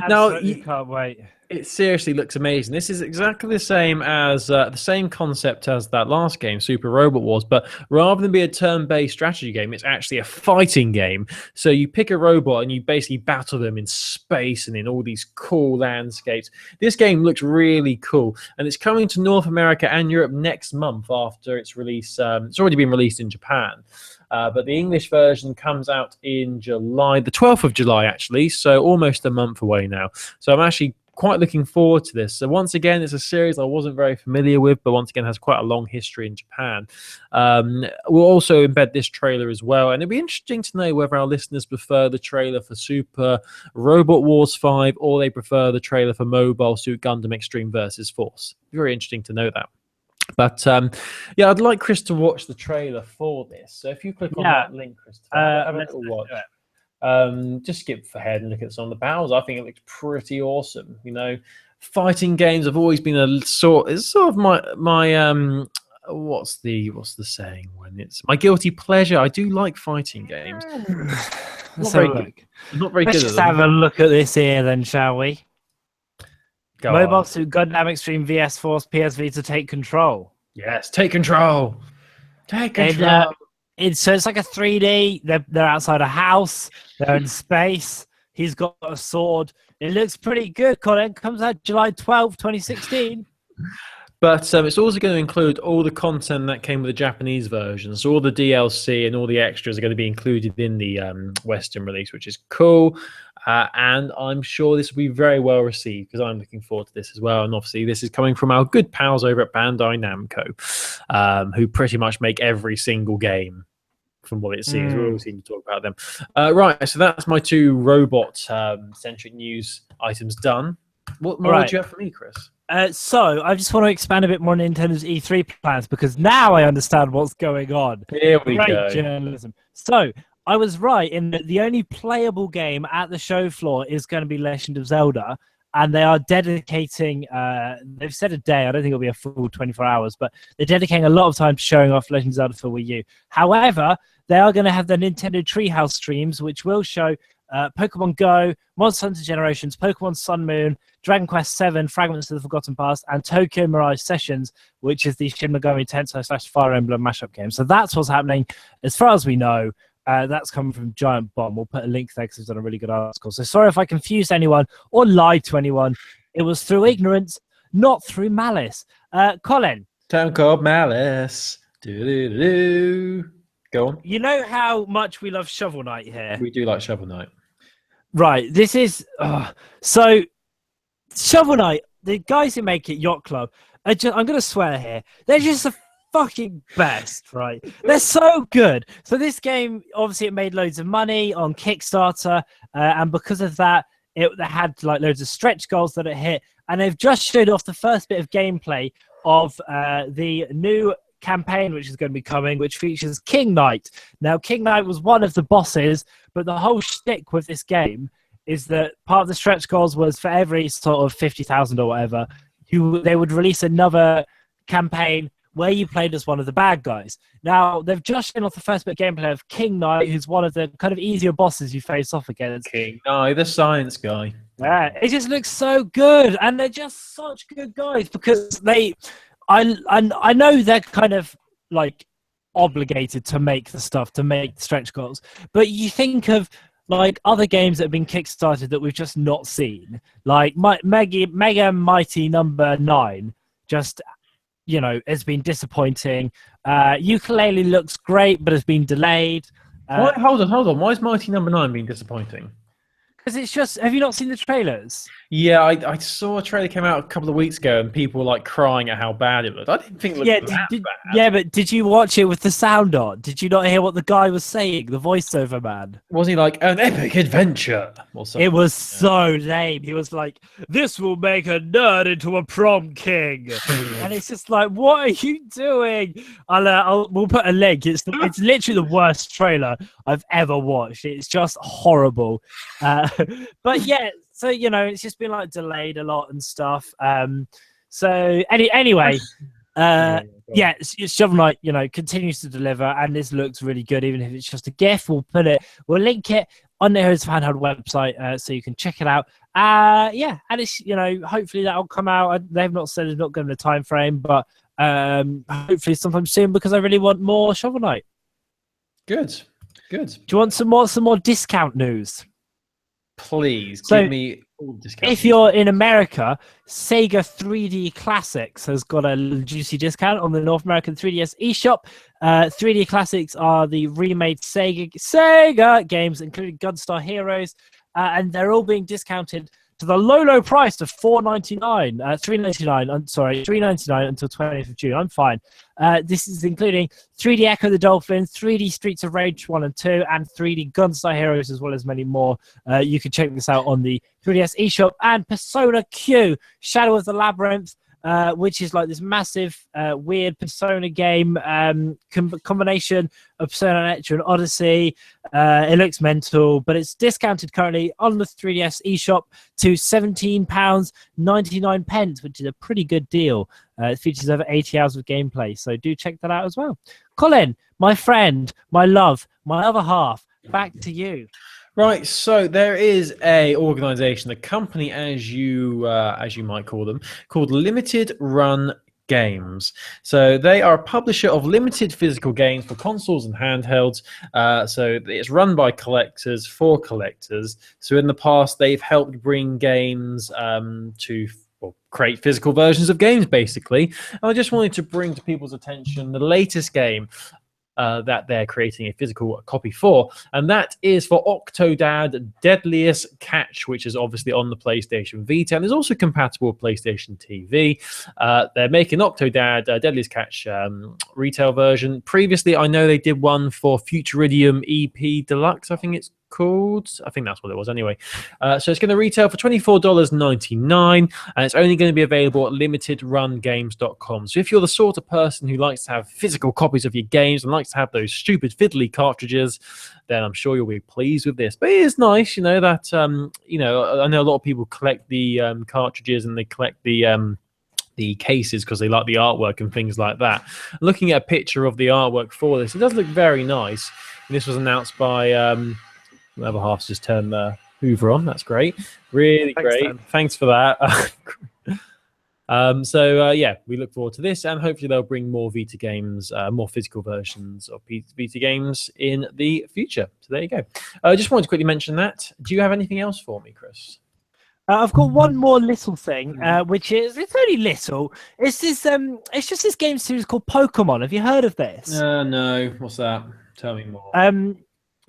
Now, Can't wait. it seriously looks amazing. This is exactly the same as the same concept as that last game, Super Robot Wars, but rather than be a turn-based strategy game, it's actually a fighting game. So you pick a robot and you basically battle them in space and in all these cool landscapes. This game looks really cool, and it's coming to North America and Europe next month after its release. It's already been released in Japan. But the English version comes out in July, the 12th of July, actually, so almost a month away now. So I'm actually quite looking forward to this. So once again, it's a series I wasn't very familiar with, but once again has quite a long history in Japan. We'll also embed this trailer as well, and it'll be interesting to know whether our listeners prefer the trailer for Super Robot Wars 5 or they prefer the trailer for Mobile Suit Gundam Extreme versus Force. Very interesting to know that. But yeah, I'd like Chris to watch the trailer for this. So if you click on that link, Chris, have a little watch. Just skip ahead and look at some of the battles. I think it looks pretty awesome. You know, fighting games have always been it's sort of my what's the saying when it's my guilty pleasure. I do like fighting games. Let's have a look. Not very Let's good. just have a look at this here, then, shall we? Go Mobile on. Suit Gundam Extreme VS Force PS Vita Take Control. Yes, take control. Take control. It's like a 3D. They're outside a house. They're in space. He's got a sword. It looks pretty good. Colin, comes out July 12th, 2016. But it's also going to include all the content that came with the Japanese version. So all the DLC and all the extras are going to be included in the Western release, which is cool. And I'm sure this will be very well received because I'm looking forward to this as well. And obviously this is coming from our good pals over at Bandai Namco, who pretty much make every single game from what it seems. We always seem to talk about them. Right, so that's my 2 robot-centric news items done. What more do you have for me, Chris? So I just want to expand a bit more on Nintendo's E3 plans because now I understand what's going on. Here we go. Great journalism. So I was right in that the only playable game at the show floor is going to be Legend of Zelda, and they are dedicating, they've said a day, I don't think it'll be a full 24 hours, but they're dedicating a lot of time to showing off Legend of Zelda for Wii U. However, they are going to have the Nintendo Treehouse streams, which will show Pokemon Go, Monster Hunter Generations, Pokemon Sun Moon, Dragon Quest VII, Fragments of the Forgotten Past, and Tokyo Mirage Sessions, which is the Shin Megami Tensei / Fire Emblem mashup game. So that's what's happening as far as we know. That's coming from Giant Bomb. We'll put a link there because he's done a really good article. So sorry if I confused anyone or lied to anyone. It was through ignorance, not through malice. Colin. Town called Malice. Do-do-do-do. Go on. You know how much we love Shovel Knight here? We do like Shovel Knight. Right. This is... so, Shovel Knight, the guys who make it, Yacht Club, I'm going to swear here, they're just the fucking best, right? They're so good. So this game, obviously, it made loads of money on Kickstarter, and because of that, they had like loads of stretch goals that it hit, and they've just showed off the first bit of gameplay of the new campaign which is going to be coming, which features King Knight. Now, King Knight was one of the bosses, but the whole shtick with this game is that part of the stretch goals was for every sort of 50,000 or whatever, they would release another campaign where you played as one of the bad guys. Now, they've just shown off the first bit of gameplay of King Knight, who's one of the kind of easier bosses you face off against. King Knight, the science guy. Yeah, it just looks so good, and they're just such good guys because I know they're kind of like obligated to make the stuff, to make stretch goals, but you think of like other games that have been kickstarted that we've just not seen, like Mega Mighty number 9, just, you know, has been disappointing. Ukulele looks great, but has been delayed. Hold on. Why is Mighty number 9 being disappointing? Because it's just, have you not seen the trailers? Yeah, I saw a trailer came out a couple of weeks ago and people were like crying at how bad it looked. I didn't think it looked that bad. Yeah, but did you watch it with the sound on? Did you not hear what the guy was saying, the voiceover man? Wasn't he like, an epic adventure or something? It was so lame. He was like, this will make a nerd into a prom king. And it's just like, what are you doing? We'll put a link. It's literally the worst trailer I've ever watched. It's just horrible. But yeah, so, you know, it's just been like delayed a lot and stuff. So anyway, yeah, Shovel Knight, you know, continues to deliver, and this looks really good, even if it's just a GIF. We'll link it on the Heroes of Handheld website, so you can check it out. Yeah, and it's, you know, hopefully that'll come out. They've not said it's not given a time frame, but hopefully sometime soon, because I really want more Shovel Knight. Good. Do you want some more discount news? Please give me all discounts. If you're in America, Sega 3D Classics has got a juicy discount on the North American 3DS eShop. 3D Classics are the remade Sega games, including Gunstar Heroes, and they're all being discounted to the low price of $3.99 until 20th of June. I'm fine. This is including 3D Echo the Dolphin, 3D Streets of Rage 1 and 2, and 3D Gunstar Heroes, as well as many more. You can check this out on the 3DS eShop. And Persona Q, Shadow of the Labyrinth, which is like this massive, weird Persona game combination of Persona Network and Odyssey. It looks mental, but it's discounted currently on the 3DS eShop to £17.99, which is a pretty good deal. It features over 80 hours of gameplay, so do check that out as well. Colin, my friend, my love, my other half, back to you. Right, so there is a organization, a company, as you might call them, called Limited Run Games. So they are a publisher of limited physical games for consoles and handhelds. So it's run by collectors for collectors. So in the past, they've helped bring games to create physical versions of games, basically. And I just wanted to bring to people's attention the latest game that they're creating a physical copy for, and that is for Octodad Deadliest Catch, which is obviously on the PlayStation Vita, and is also compatible with PlayStation TV. They're making Octodad Deadliest Catch retail version. Previously, I know they did one for Futuridium EP Deluxe, I think it's called. I think that's what it was anyway. So it's going to retail for $24.99, and it's only going to be available at limitedrungames.com. So if you're the sort of person who likes to have physical copies of your games and likes to have those stupid fiddly cartridges, then I'm sure you'll be pleased with this. But it is nice, you know, that you know, I know a lot of people collect the cartridges and they collect the cases because they like the artwork and things like that. Looking at a picture of the artwork for this, it does look very nice. And this was announced by the other half's just turned the Hoover on. That's great. Really great. Dan. Thanks for that. Yeah, we look forward to this, and hopefully they'll bring more Vita games, more physical versions of Vita games in the future. So there you go. I just wanted to quickly mention that. Do you have anything else for me, Chris? I've got one more little thing, which is it's only little. It's just this game series called Pokemon. Have you heard of this? No. What's that? Tell me more.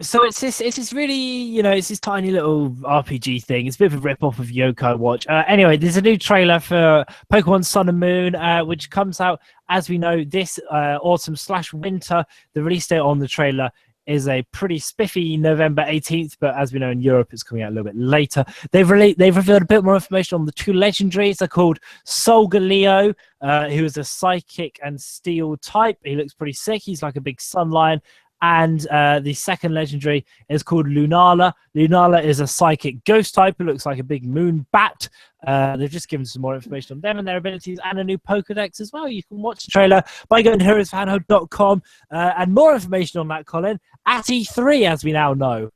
So it's this really, it's this tiny little RPG thing. It's a bit of a rip off of Yokai Watch. Anyway, there's a new trailer for Pokemon Sun and Moon, which comes out, as we know, this autumn/winter. The release date on the trailer is a pretty spiffy November 18th, but as we know in Europe, it's coming out a little bit later. They've revealed a bit more information on the two legendaries. They're called Solgaleo, who is a psychic and steel type. He looks pretty sick. He's like a big sun lion. And the second legendary is called Lunala. Lunala is a psychic ghost type who looks like a big moon bat. They've just given some more information on them and their abilities and a new Pokedex as well. You can watch the trailer by going to heroesofhandheld.com and more information on that, Colin, at E3, as we now know.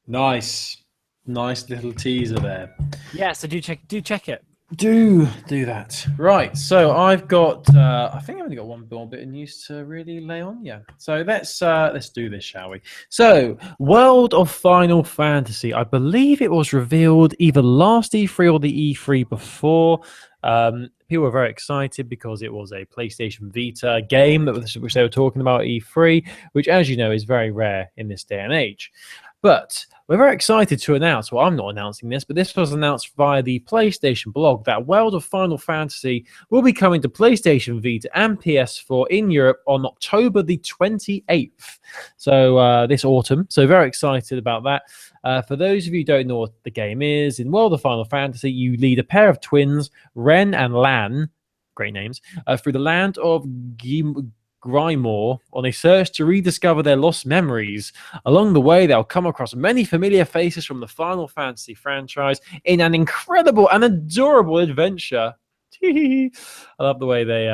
Nice little teaser there. Yeah, so do check it. Do that. Right, so I've got I think I've only got one more bit of news to really lay on. Yeah, so let's do this, shall we? So World of Final Fantasy, I believe it was revealed either last E3 or the E3 before. People were very excited because it was a PlayStation Vita game which they were talking about at E3, which, as you know, is very rare in this day and age. But we're very excited to announce, well, I'm not announcing this, but this was announced via the PlayStation blog that World of Final Fantasy will be coming to PlayStation Vita and PS4 in Europe on October the 28th. So this autumn. So very excited about that. For those of you who don't know what the game is, in World of Final Fantasy, you lead a pair of twins, Ren and Lan, great names, through the land of Grymore on a search to rediscover their lost memories. Along the way, they'll come across many familiar faces from the Final Fantasy franchise in an incredible and adorable adventure. I love the way they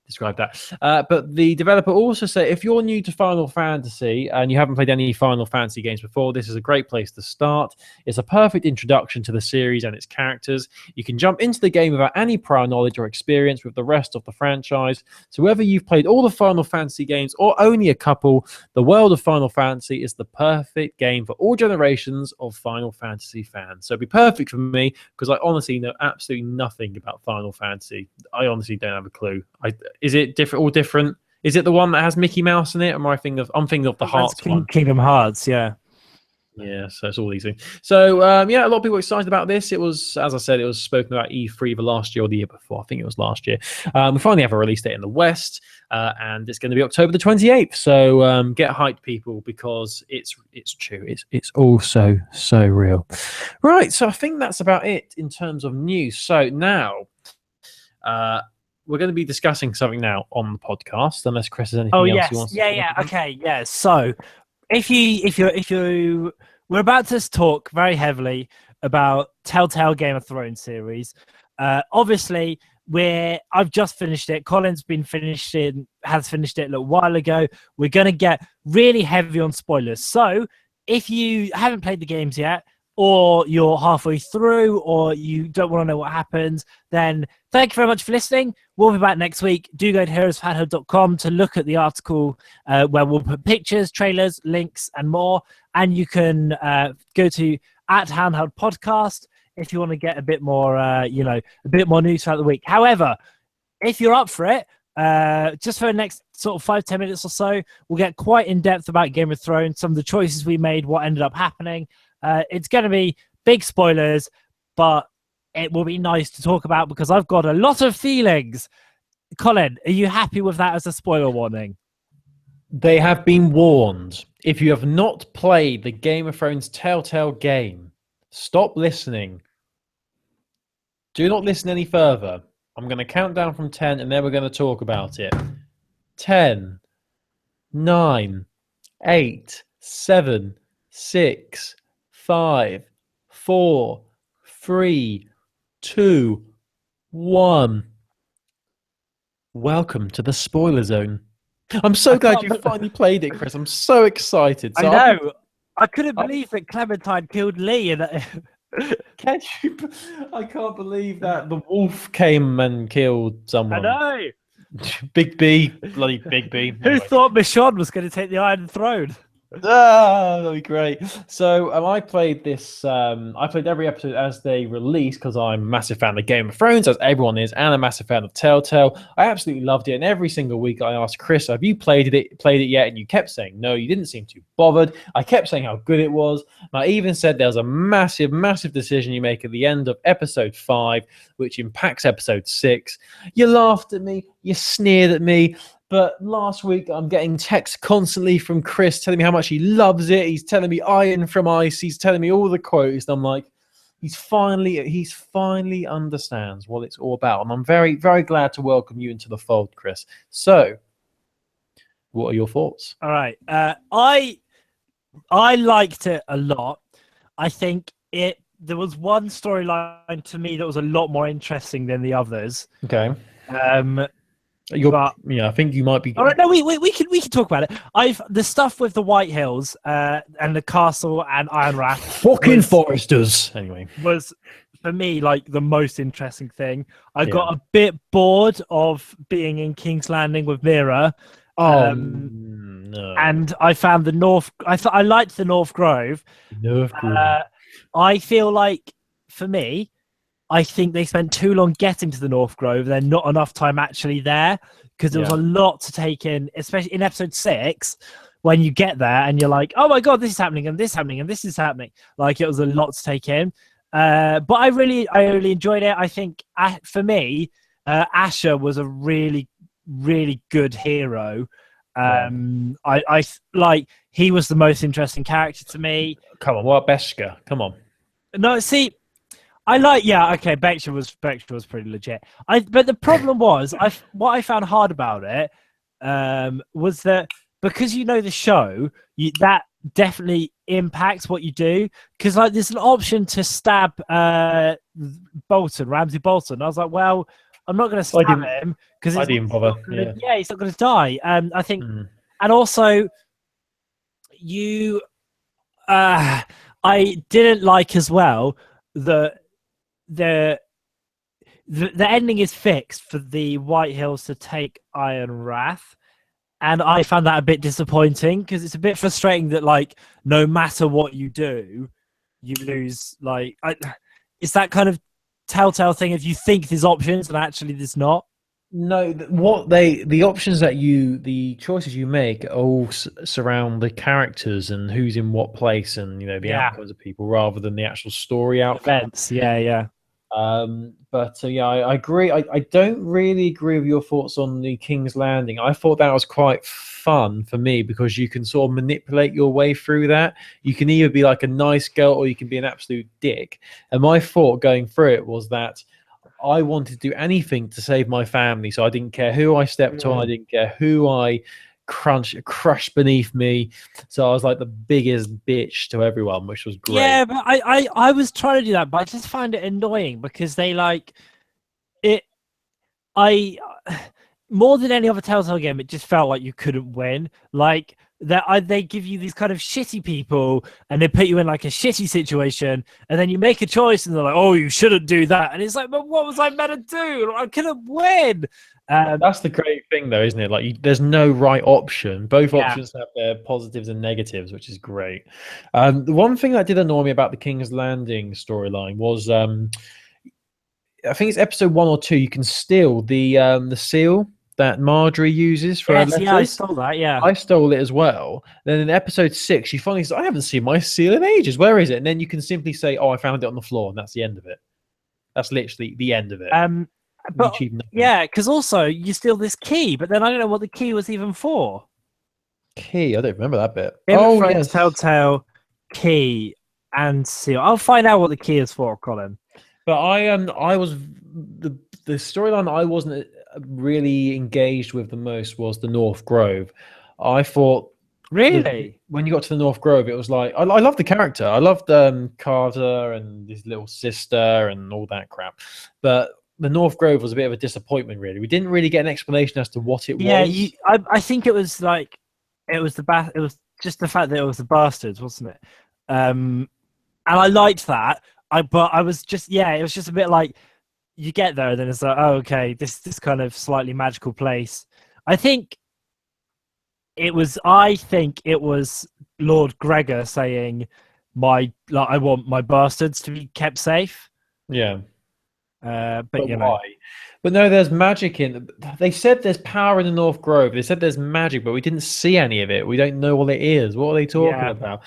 describe that. But the developer also said, if you're new to Final Fantasy and you haven't played any Final Fantasy games before, this is a great place to start. It's a perfect introduction to the series and its characters. You can jump into the game without any prior knowledge or experience with the rest of the franchise. So whether you've played all the Final Fantasy games or only a couple, the World of Final Fantasy is the perfect game for all generations of Final Fantasy fans. So it'd be perfect for me because I honestly know absolutely nothing about Final Fantasy. I honestly don't have a clue. Is it different? All different? Is it the one that has Mickey Mouse in it? Or I'm thinking of the Hearts one. Kingdom Hearts, yeah. Yeah, so it's all these things. So, yeah, a lot of people are excited about this. It was, as I said, it was spoken about E3 the last year or the year before. I think it was last year. We finally have a release date in the West, and it's going to be October the 28th. So get hyped, people, because it's true. It's all so real. Right, so I think that's about it in terms of news. So now... we're going to be discussing something now on the podcast, unless Chris has anything else he wants to say. Okay, yeah. So, if we're about to talk very heavily about Telltale Game of Thrones series. Obviously, I've just finished it. Colin's has finished it a little while ago. We're going to get really heavy on spoilers. So, if you haven't played the games yet, or you're halfway through, or you don't want to know what happens, then thank you very much for listening. We'll be back next week. Do go to heroesofhandheld.com to look at the article where we'll put pictures, trailers, links, and more. And you can go to @Handheld Podcast if you want to get a bit more, a bit more news throughout the week. However, if you're up for it, just for the next sort of 5-10 minutes or so, we'll get quite in depth about Game of Thrones, some of the choices we made, what ended up happening. It's going to be big spoilers, but it will be nice to talk about because I've got a lot of feelings. Colin, are you happy with that as a spoiler warning? They have been warned. If you have not played the Game of Thrones Telltale game, stop listening. Do not listen any further. I'm going to count down from 10 and then we're going to talk about it. 10, 9, 8, 7, 6, 5, 4, 3, 2, 1. Welcome to the spoiler zone. I'm so glad you finally played it, Chris. I'm so excited. So I know. I couldn't believe that Clementine killed Lee. Can you? I can't believe that the wolf came and killed I someone. know. Big B, bloody Big B. Who Anyway. thought Michonne was going to take the Iron Throne? That'll be great. So I played this. I played every episode as they released because I'm a massive fan of Game of Thrones, as everyone is, and a massive fan of Telltale. I absolutely loved it, and every single week I asked Chris, "Have you played it yet?" And you kept saying no. You didn't seem too bothered. I kept saying how good it was. And I even said there's a massive, massive decision you make at the end of episode 5, which impacts episode 6. You laughed at me. You sneered at me. But last week, I'm getting texts constantly from Chris telling me how much he loves it. He's telling me Iron from Ice. He's telling me all the quotes. And I'm like, he's finally understands what it's all about. And I'm very, very glad to welcome you into the fold, Chris. So, what are your thoughts? All right. I liked it a lot. I think there was one storyline to me that was a lot more interesting than the others. Okay. But, I think you might be. All right, no, we can talk about it. The stuff with the White Hills and the castle and Ironrath, fucking foresters. Anyway, was for me like the most interesting thing. I got a bit bored of being in King's Landing with Mira. No. And I found the North. I liked the North Grove. I feel like for me, I think they spent too long getting to the North Grove. Then not enough time actually there because there was a lot to take in, especially in episode 6 when you get there and you're like, oh my God, this is happening and this is happening and this is happening. Like it was a lot to take in. But I really enjoyed it. I think for me, Asher was a really, really good hero. I like he was the most interesting character to me. Come on, what Beskha? Come on. No, see, I like okay. Beskha was pretty legit. But the problem was what I found hard about it was that because you know the show, that definitely impacts what you do. Because like there's an option to stab Ramsay Bolton. I was like, well, I'm not going to stab him because I didn't bother. He's not going to die. I think, and also I didn't like as well the ending is fixed for the White Hills to take Ironrath, and I found that a bit disappointing because it's a bit frustrating that like no matter what you do, you lose. Like it's that kind of Telltale thing if you think there's options and actually there's not. No, the options the choices you make all surround the characters and who's in what place and the outcomes of people rather than the actual story events. Yeah. But I agree. I don't really agree with your thoughts on the King's Landing. I thought that was quite fun for me because you can sort of manipulate your way through that. You can either be like a nice girl or you can be an absolute dick. And my thought going through it was that I wanted to do anything to save my family. So I didn't care who I stepped on. I didn't care who I crushed beneath me. So I was like the biggest bitch to everyone, which was great. Yeah, but I was trying to do that, but I just find it annoying because they like it. More than any other Telltale game, it just felt like you couldn't win. Like they give you these kind of shitty people and they put you in like a shitty situation and then you make a choice and they're like, oh, you shouldn't do that. And it's like, but what was I meant to do? I couldn't win. That's the great thing though, isn't it? Like there's no right option. Both options have their positives and negatives, which is great. The one thing that did annoy me about the King's Landing storyline was I think it's episode 1 or 2, you can steal the seal that Marjorie uses for her letters. Yeah, I stole that, I stole it as well. Then in episode 6, she finally says, I haven't seen my seal in ages. Where is it? And then you can simply say, oh, I found it on the floor, and that's the end of it. That's literally the end of it. But yeah, because also you steal this key, but then I don't know what the key was even for. Key? I don't remember that bit. Yes. Telltale, key, and seal. I'll find out what the key is for, Colin. But I was the storyline I wasn't really engaged with the most was the North Grove. I thought really when you got to the North Grove, it was like I loved the character. I loved Carter and his little sister and all that crap. But the North Grove was a bit of a disappointment. Really, we didn't really get an explanation as to what it was. Yeah, I think it was like it was just the fact that it was the bastards, wasn't it? And I liked that. but I was just it was just a bit like you get there, and then it's like, oh, okay, this kind of slightly magical place. I think it was Lord Gregor saying, I want my bastards to be kept safe. Yeah. But you why? know, But no, there's magic in. They said there's power in the North Grove. They said there's magic, but we didn't see any of it. We don't know what it is. What are they talking about?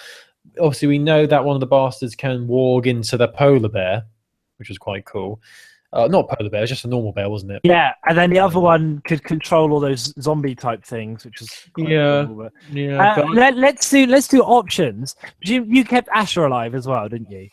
Obviously, we know that one of the bastards can walk into the polar bear, which was quite cool. Not polar bear, it was just a normal bear, wasn't it? yeah, and then the other one could control all those zombie type things, which was quite cool. But, let's do options. You kept Asher alive as well, didn't you?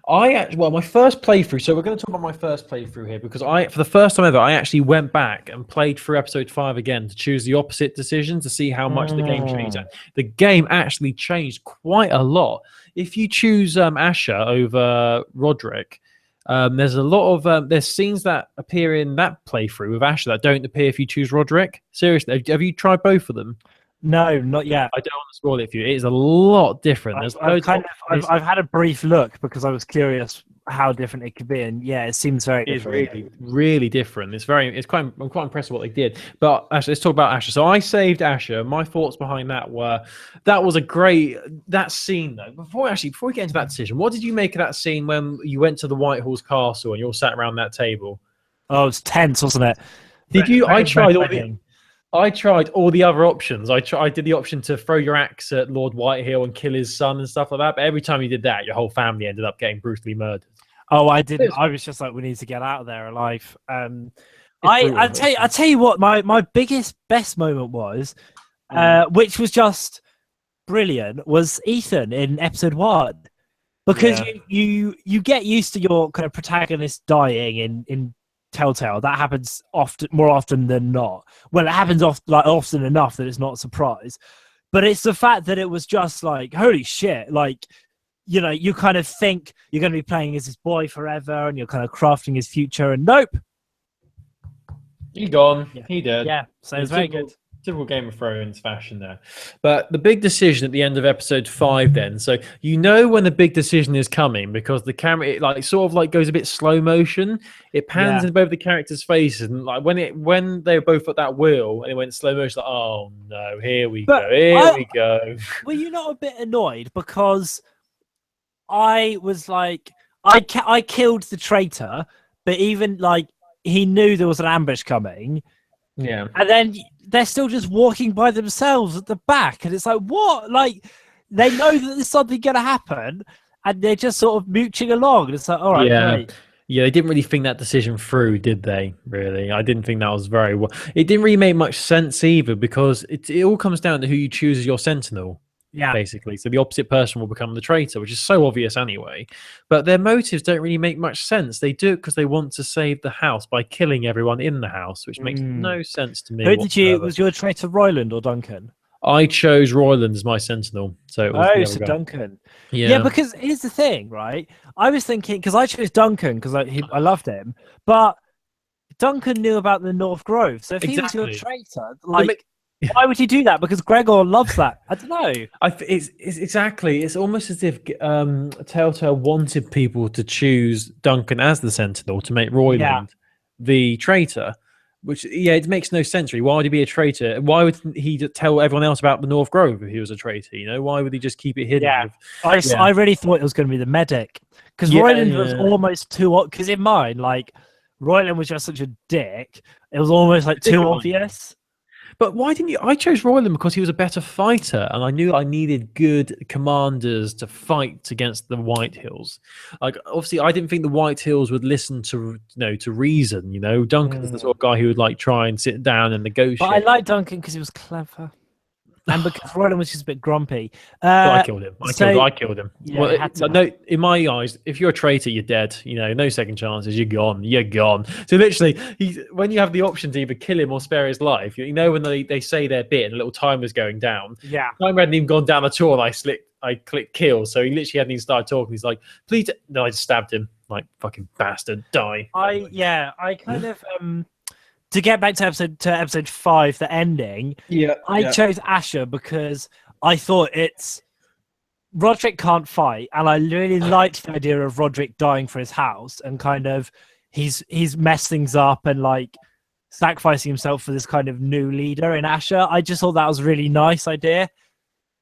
My first playthrough. So we're going to talk about my first playthrough here because for the first time ever, I actually went back and played through episode 5 again to choose the opposite decision to see how much the game changed. The game actually changed quite a lot. If you choose Asher over Roderick, there's a lot of there's scenes that appear in that playthrough with Asher that don't appear if you choose Roderick. Seriously, have you tried both of them? No, not yet. I don't want to spoil it for you. It is a lot different. I've had a brief look because I was curious how different it could be, and yeah, it seems very different. It's really different. I'm quite impressed with what they did. But actually, let's talk about Asher. So I saved Asher. My thoughts behind that were that was a great scene though. Before we get into that decision, what did you make of that scene when you went to the Whitehall's castle and you all sat around that table? Oh, it was tense, wasn't it? Did you? I tried all the other options. I did the option to throw your axe at Lord Whitehill and kill his son and stuff like that. But every time you did that, your whole family ended up getting brutally murdered. Oh, I didn't. I was just like, we need to get out of there alive. I tell you what, my best moment was, which was just brilliant, was Ethan in episode 1, because you get used to your kind of protagonist dying in Telltale. That happens more often than not. Well, it happens often enough that it's not a surprise. But it's the fact that it was just like, holy shit, like, you know, you kind of think you're going to be playing as his boy forever and you're kind of crafting his future, and nope. He gone. Yeah. He did. Yeah, so it's very good. Typical Game of Thrones fashion there. But the big decision at the end of episode 5 then, so you know when the big decision is coming because the camera, it sort of goes a bit slow motion. It pans in both the characters' faces, and like when they were both at that wheel and it went slow motion, like, oh no, here we go. Were you not a bit annoyed because I was like, I killed the traitor, but even like he knew there was an ambush coming. Yeah. And then they're still just walking by themselves at the back. And it's like, what? Like, they know that there's something going to happen and they're just sort of mooching along. And it's like, all right, great. Yeah, they didn't really think that decision through, did they? Really? I didn't think that was very well. It didn't really make much sense either because it all comes down to who you choose as your sentinel. Yeah, basically. So the opposite person will become the traitor, which is so obvious anyway. But their motives don't really make much sense. They do it because they want to save the house by killing everyone in the house, which makes no sense to me. Who did you? Was your traitor Royland or Duncan? I chose Royland as my sentinel. So it was Duncan. Yeah, because here's the thing, right? I was thinking because I chose Duncan because I loved him, but Duncan knew about the North Grove. So if he was your traitor, like. Why would he do that? Because Gregor loves that. I don't know. It's exactly. It's almost as if Telltale wanted people to choose Duncan as the Sentinel to make Royland the traitor. Which, it makes no sense. Really. Why would he be a traitor? Why would he tell everyone else about the North Grove if he was a traitor? You know, why would he just keep it hidden? Yeah, I really thought it was going to be the medic because Royland was almost too. Because in mine, like Royland was just such a dick. It was almost like too obvious. But why didn't you? I chose Royland because he was a better fighter, and I knew I needed good commanders to fight against the Whitehills. Like, obviously, I didn't think the Whitehills would listen to reason. You know, Duncan's the sort of guy who would try and sit down and negotiate. But I like Duncan because he was clever. And because Royland was just a bit grumpy. I killed him. I killed him. Yeah, no, in my eyes, if you're a traitor, you're dead. You know, no second chances. You're gone. You're gone. So literally, when you have the option to either kill him or spare his life, you know when they say their bit and a little timer's going down. Yeah. Timer hadn't even gone down at all. I clicked kill. So he literally hadn't even started talking. He's like, please. No, I just stabbed him. Like, fucking bastard. Die. I kind of... To get back to episode 5, the ending, I chose Asher because I thought it's Roderick can't fight, and I really liked the idea of Roderick dying for his house and kind of he's messed things up and like sacrificing himself for this kind of new leader in Asher. I just thought that was a really nice idea.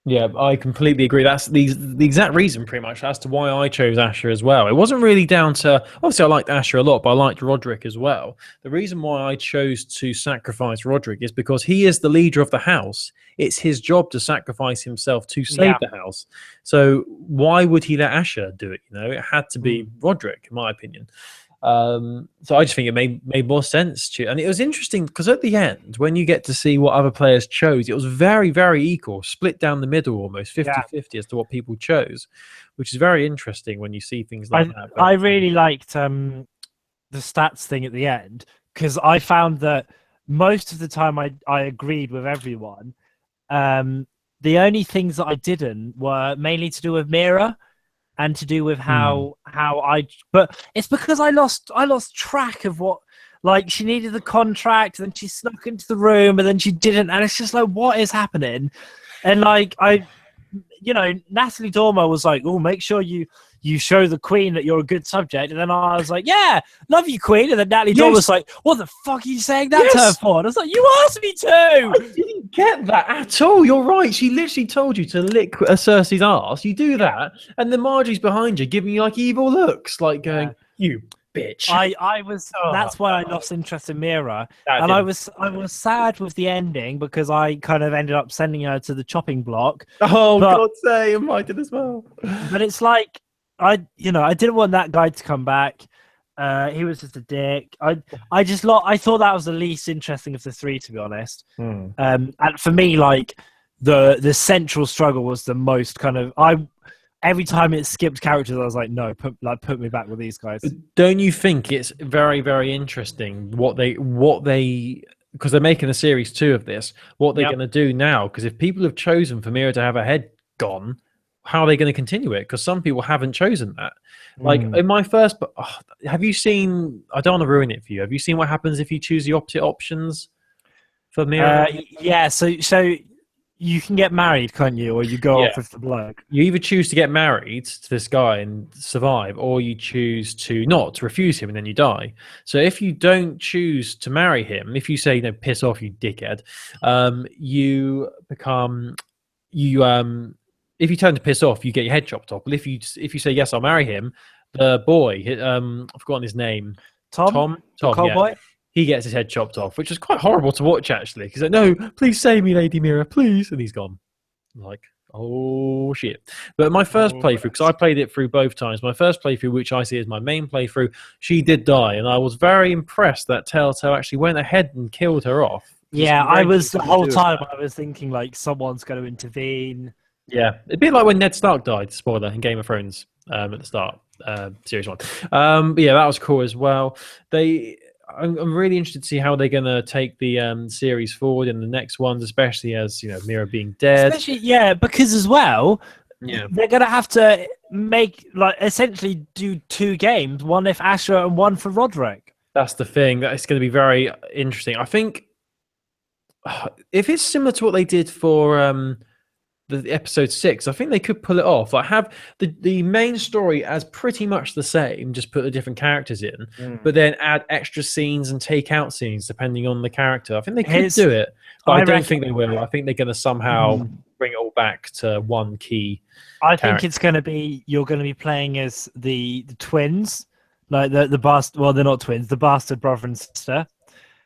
Yeah, I completely agree. That's the exact reason, pretty much, as to why I chose Asher as well. It wasn't really down to, obviously, I liked Asher a lot, but I liked Roderick as well. The reason why I chose to sacrifice Roderick is because he is the leader of the house. It's his job to sacrifice himself to save the house. So why would he let Asher do it? You know, it had to be Roderick, in my opinion. So I just think it made more sense to, and it was interesting because at the end, when you get to see what other players chose, it was very, very equal, split down the middle, almost 50-50 as to what people chose, which is very interesting when you see things like that. But I really liked the stats thing at the end, because I found that most of the time I agreed with everyone. The only things that I didn't were mainly to do with Mira and to do with how but it's because I lost track of what, like, she needed the contract, then she snuck into the room and then she didn't, and it's just like, what is happening? And like Natalie Dormer was like, oh, make sure you show the Queen that you're a good subject, and then I was like, yeah, love you, Queen, and then Natalie Dormer was like, what the fuck are you saying that to her for? And I was like, you asked me to. I didn't get that at all. You're right. She literally told you to lick Cersei's ass. You do that, and then Marjorie's behind you, giving you like evil looks, like going, "You bitch." I was. That's why I lost interest in Mira, and I was sad with the ending because I kind of ended up sending her to the chopping block. Oh, God's sake, I did as well. But it's like I didn't want that guy to come back. He was just a dick. I thought that was the least interesting of the three, to be honest. And for me, like the central struggle was the most kind of. Every time it skipped characters, I was like, no, put me back with these guys. Don't you think it's very, very interesting what they because they're making a series 2 of this, what they're going to do now? Because if people have chosen for Mira to have her head gone, how are they going to continue it? Because some people haven't chosen that. Like in my first, have you seen? I don't want to ruin it for you. Have you seen what happens if you choose the opposite options for Mira? Yeah. So you can get married, can't you? Or you go off with the bloke. You either choose to get married to this guy and survive, or you choose to not, to refuse him, and then you die. So if you don't choose to marry him, if you say, piss off, you dickhead, you become if you turn to piss off, you get your head chopped off. But if you say yes, I'll marry him, the boy, I've forgotten his name, Tom, Cowboy. He gets his head chopped off, which is quite horrible to watch, actually. He's like, no, please save me, Lady Mira, please. And he's gone. I'm like, oh, shit. But my first playthrough, because I played it through both times, my first playthrough, which I see as my main playthrough, she did die. And I was very impressed that Telltale actually went ahead and killed her off. Yeah, I was, the whole time, I was thinking, like, someone's going to intervene. Yeah, it'd be like when Ned Stark died, spoiler, in Game of Thrones at the start, series 1. But yeah, that was cool as well. I'm really interested to see how they're going to take the series forward in the next ones, especially as, Mira being dead. Especially, because as well, they're going to have to make, like, essentially do 2 games, one for Asher and one for Roderick. That's the thing. That it's going to be very interesting. I think if it's similar to what they did for the episode 6, I think they could pull it off. Like, have the main story as pretty much the same, just put the different characters in, but then add extra scenes and take out scenes depending on the character. I think they could do it, but I don't think they will. I think they're going to somehow bring it all back to one key. I think it's going to be, you're going to be playing as the twins, like the bastard. Well, they're not twins, the bastard brother and sister.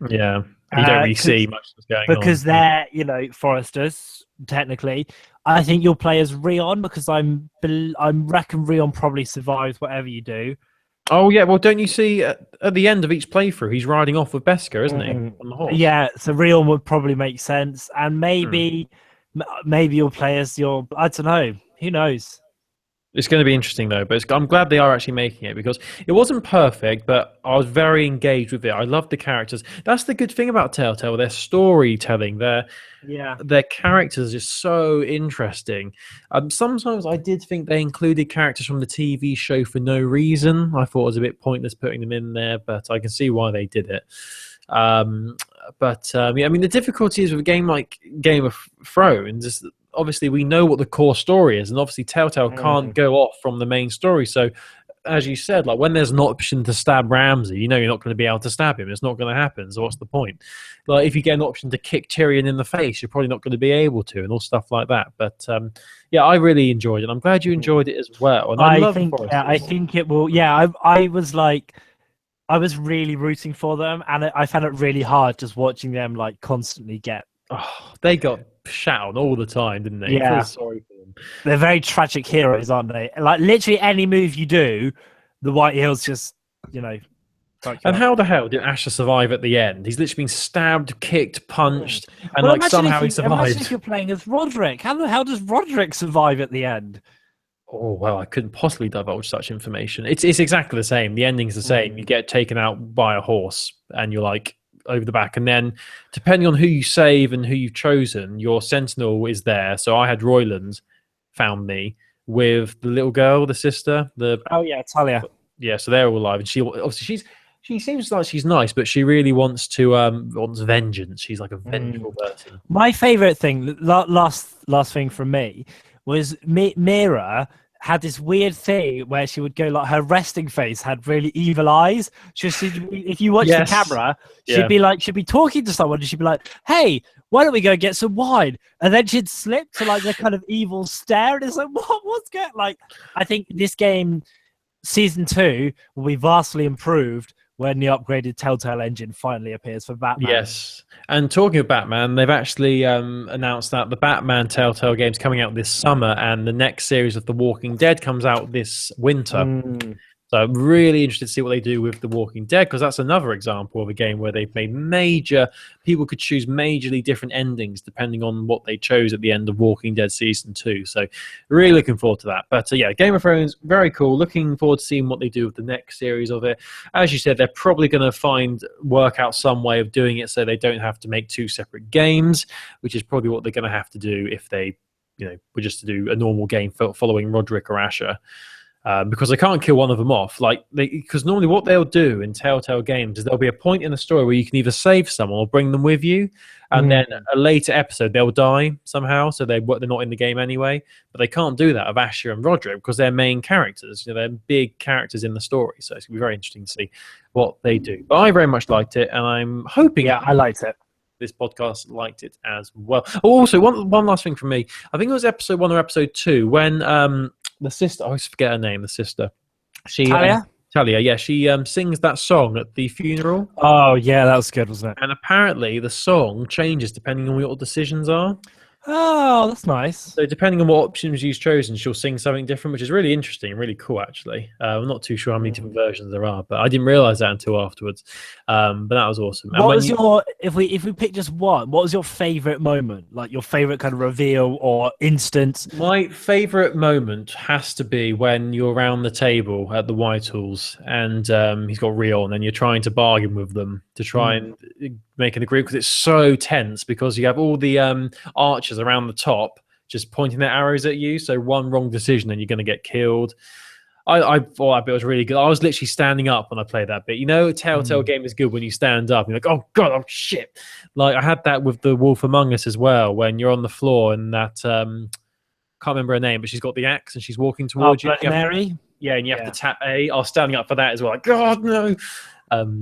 Yeah, you don't really see much that's going on because they're foresters technically. I think you'll play as Rion because I reckon Rion probably survives whatever you do. Oh yeah, well, don't you see at the end of each playthrough he's riding off with Beskar, isn't he, on the horse? Yeah, so Rion would probably make sense, and maybe you'll play as your. I don't know. Who knows? It's going to be interesting though, but I'm glad they are actually making it because it wasn't perfect, but I was very engaged with it. I loved the characters. That's the good thing about Telltale, their storytelling, their characters are just so interesting. Sometimes I did think they included characters from the TV show for no reason. I thought it was a bit pointless putting them in there, but I can see why they did it. The difficulty is with a game like Game of Thrones is obviously we know what the core story is, and obviously Telltale can't go off from the main story. So, as you said, like when there's an option to stab Ramsay, you know you're not going to be able to stab him. It's not going to happen. So what's the point? Like if you get an option to kick Tyrion in the face, you're probably not going to be able to, and all stuff like that. But yeah, I really enjoyed it. I'm glad you enjoyed it as well. And I think it will. Yeah, I was like, I was really rooting for them, and I found it really hard just watching them like constantly get. Oh, they got shat on all the time, didn't they? Yeah. I feel sorry for them. They're very tragic heroes, aren't they? Like literally any move you do, the White Hills just, And how the hell did Asher survive at the end? He's literally been stabbed, kicked, punched, and well, somehow he survived. Imagine if you're playing as Roderick. How the hell does Roderick survive at the end? Oh, well, I couldn't possibly divulge such information. It's exactly the same. The ending's the same. You get taken out by a horse, and you're like over the back. And then, depending on who you save and who you've chosen, your sentinel is there. So I had Royland found me with the little girl, the sister. Talia. Yeah, so they're all alive, and she seems like she's nice, but she really wants vengeance. She's like a vengeful person. My favorite thing, last thing from me, was Mira had this weird thing where she would go like her resting face had really evil eyes. If you watch the camera, she'd be talking to someone and she'd be like, "Hey, why don't we go get some wine?" And then she'd slip to like the kind of evil stare, and it's like, what's going? Like, I think this game, Season 2, will be vastly improved when the upgraded Telltale engine finally appears for Batman. Yes. And talking of Batman, they've actually announced that the Batman Telltale game's coming out this summer, and the next series of The Walking Dead comes out this winter. So I'm really interested to see what they do with The Walking Dead, because that's another example of a game where they've made people could choose majorly different endings depending on what they chose at the end of Walking Dead Season 2. So really looking forward to that. But yeah, Game of Thrones, very cool. Looking forward to seeing what they do with the next series of it. As you said, they're probably going to work out some way of doing it so they don't have to make two separate games, which is probably what they're going to have to do if they were just to do a normal game following Roderick or Asher. Because they can't kill one of them off. Because normally what they'll do in Telltale games is there'll be a point in the story where you can either save someone or bring them with you, and then a later episode they'll die somehow, so they're not in the game anyway. But they can't do that of Asher and Roderick because they're main characters. They're big characters in the story, so it's going to be very interesting to see what they do. But I very much liked it, and I'm hoping... Yeah, I liked it. This podcast liked it as well. Also, one last thing from me. I think it was episode 1 or episode 2 when the sister, I always forget her name, the sister. Talia? Talia, yeah. She sings that song at the funeral. Oh, yeah, that was good, wasn't it? And apparently the song changes depending on what your decisions are. Oh, that's nice. So depending on what options you've chosen, she'll sing something different, which is really interesting and really cool, actually. I'm not too sure how many different versions there are, but I didn't realise that until afterwards. But that was awesome. If we pick just one, what was your favourite moment? Like your favourite kind of reveal or instance? My favourite moment has to be when you're around the table at the Whitehalls and he's got Rion and you're trying to bargain with them to try and make an agreement, because it's so tense because you have all the archers around the top just pointing their arrows at you, so one wrong decision and you're going to get killed. I thought that bit was really good. I was literally standing up when I played that bit. Telltale game is good when you stand up. You're like, oh god, oh shit. Like I had that with the Wolf Among Us as well, when you're on the floor and that can't remember her name, but she's got the axe and she's walking towards you. Mary? Yeah, and you have to tap A. I was standing up for that as well. Like, god no.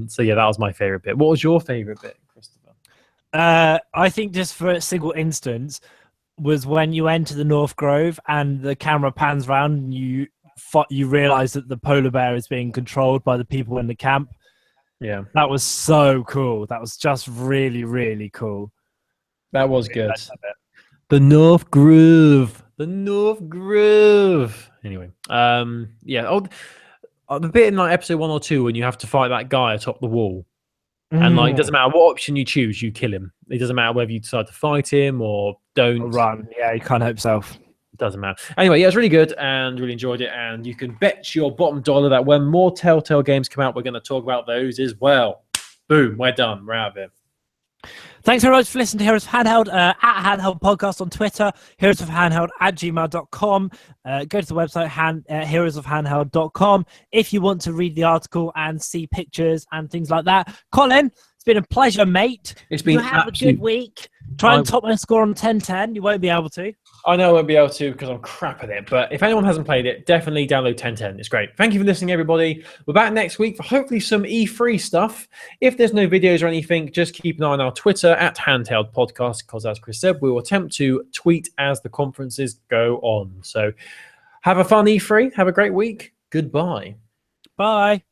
So yeah, that was my favorite bit. What was your favorite bit, Christopher? I think just for a single instance was when you enter the North Grove and the camera pans around and you realize that the polar bear is being controlled by the people in the camp. Yeah, that was so cool. That was just really, really cool. That was good. The North Grove. Anyway, yeah. The bit in like episode 1 or 2 when you have to fight that guy atop the wall, and like it doesn't matter what option you choose, you kill him. It doesn't matter whether you decide to fight him or don't. Or run. Yeah, he can't help himself. Doesn't matter. Anyway, yeah, it's really good and really enjoyed it. And you can bet your bottom dollar that when more Telltale games come out, we're going to talk about those as well. Boom, we're done. We're out of here. Thanks very much for listening to Heroes of Handheld, at Handheld Podcast on Twitter, heroesofhandheld@gmail.com. Go to the website, heroesofhandheld.com, if you want to read the article and see pictures and things like that. Colin, it's been a pleasure, mate. It's been have a good week. Try and top my score on 1010. You won't be able to. I know I won't be able to because I'm crap at it. But if anyone hasn't played it, definitely download 1010. It's great. Thank you for listening, everybody. We're back next week for hopefully some E3 stuff. If there's no videos or anything, just keep an eye on our Twitter at Handheld Podcast, because as Chris said, we will attempt to tweet as the conferences go on. So have a fun E3. Have a great week. Goodbye. Bye.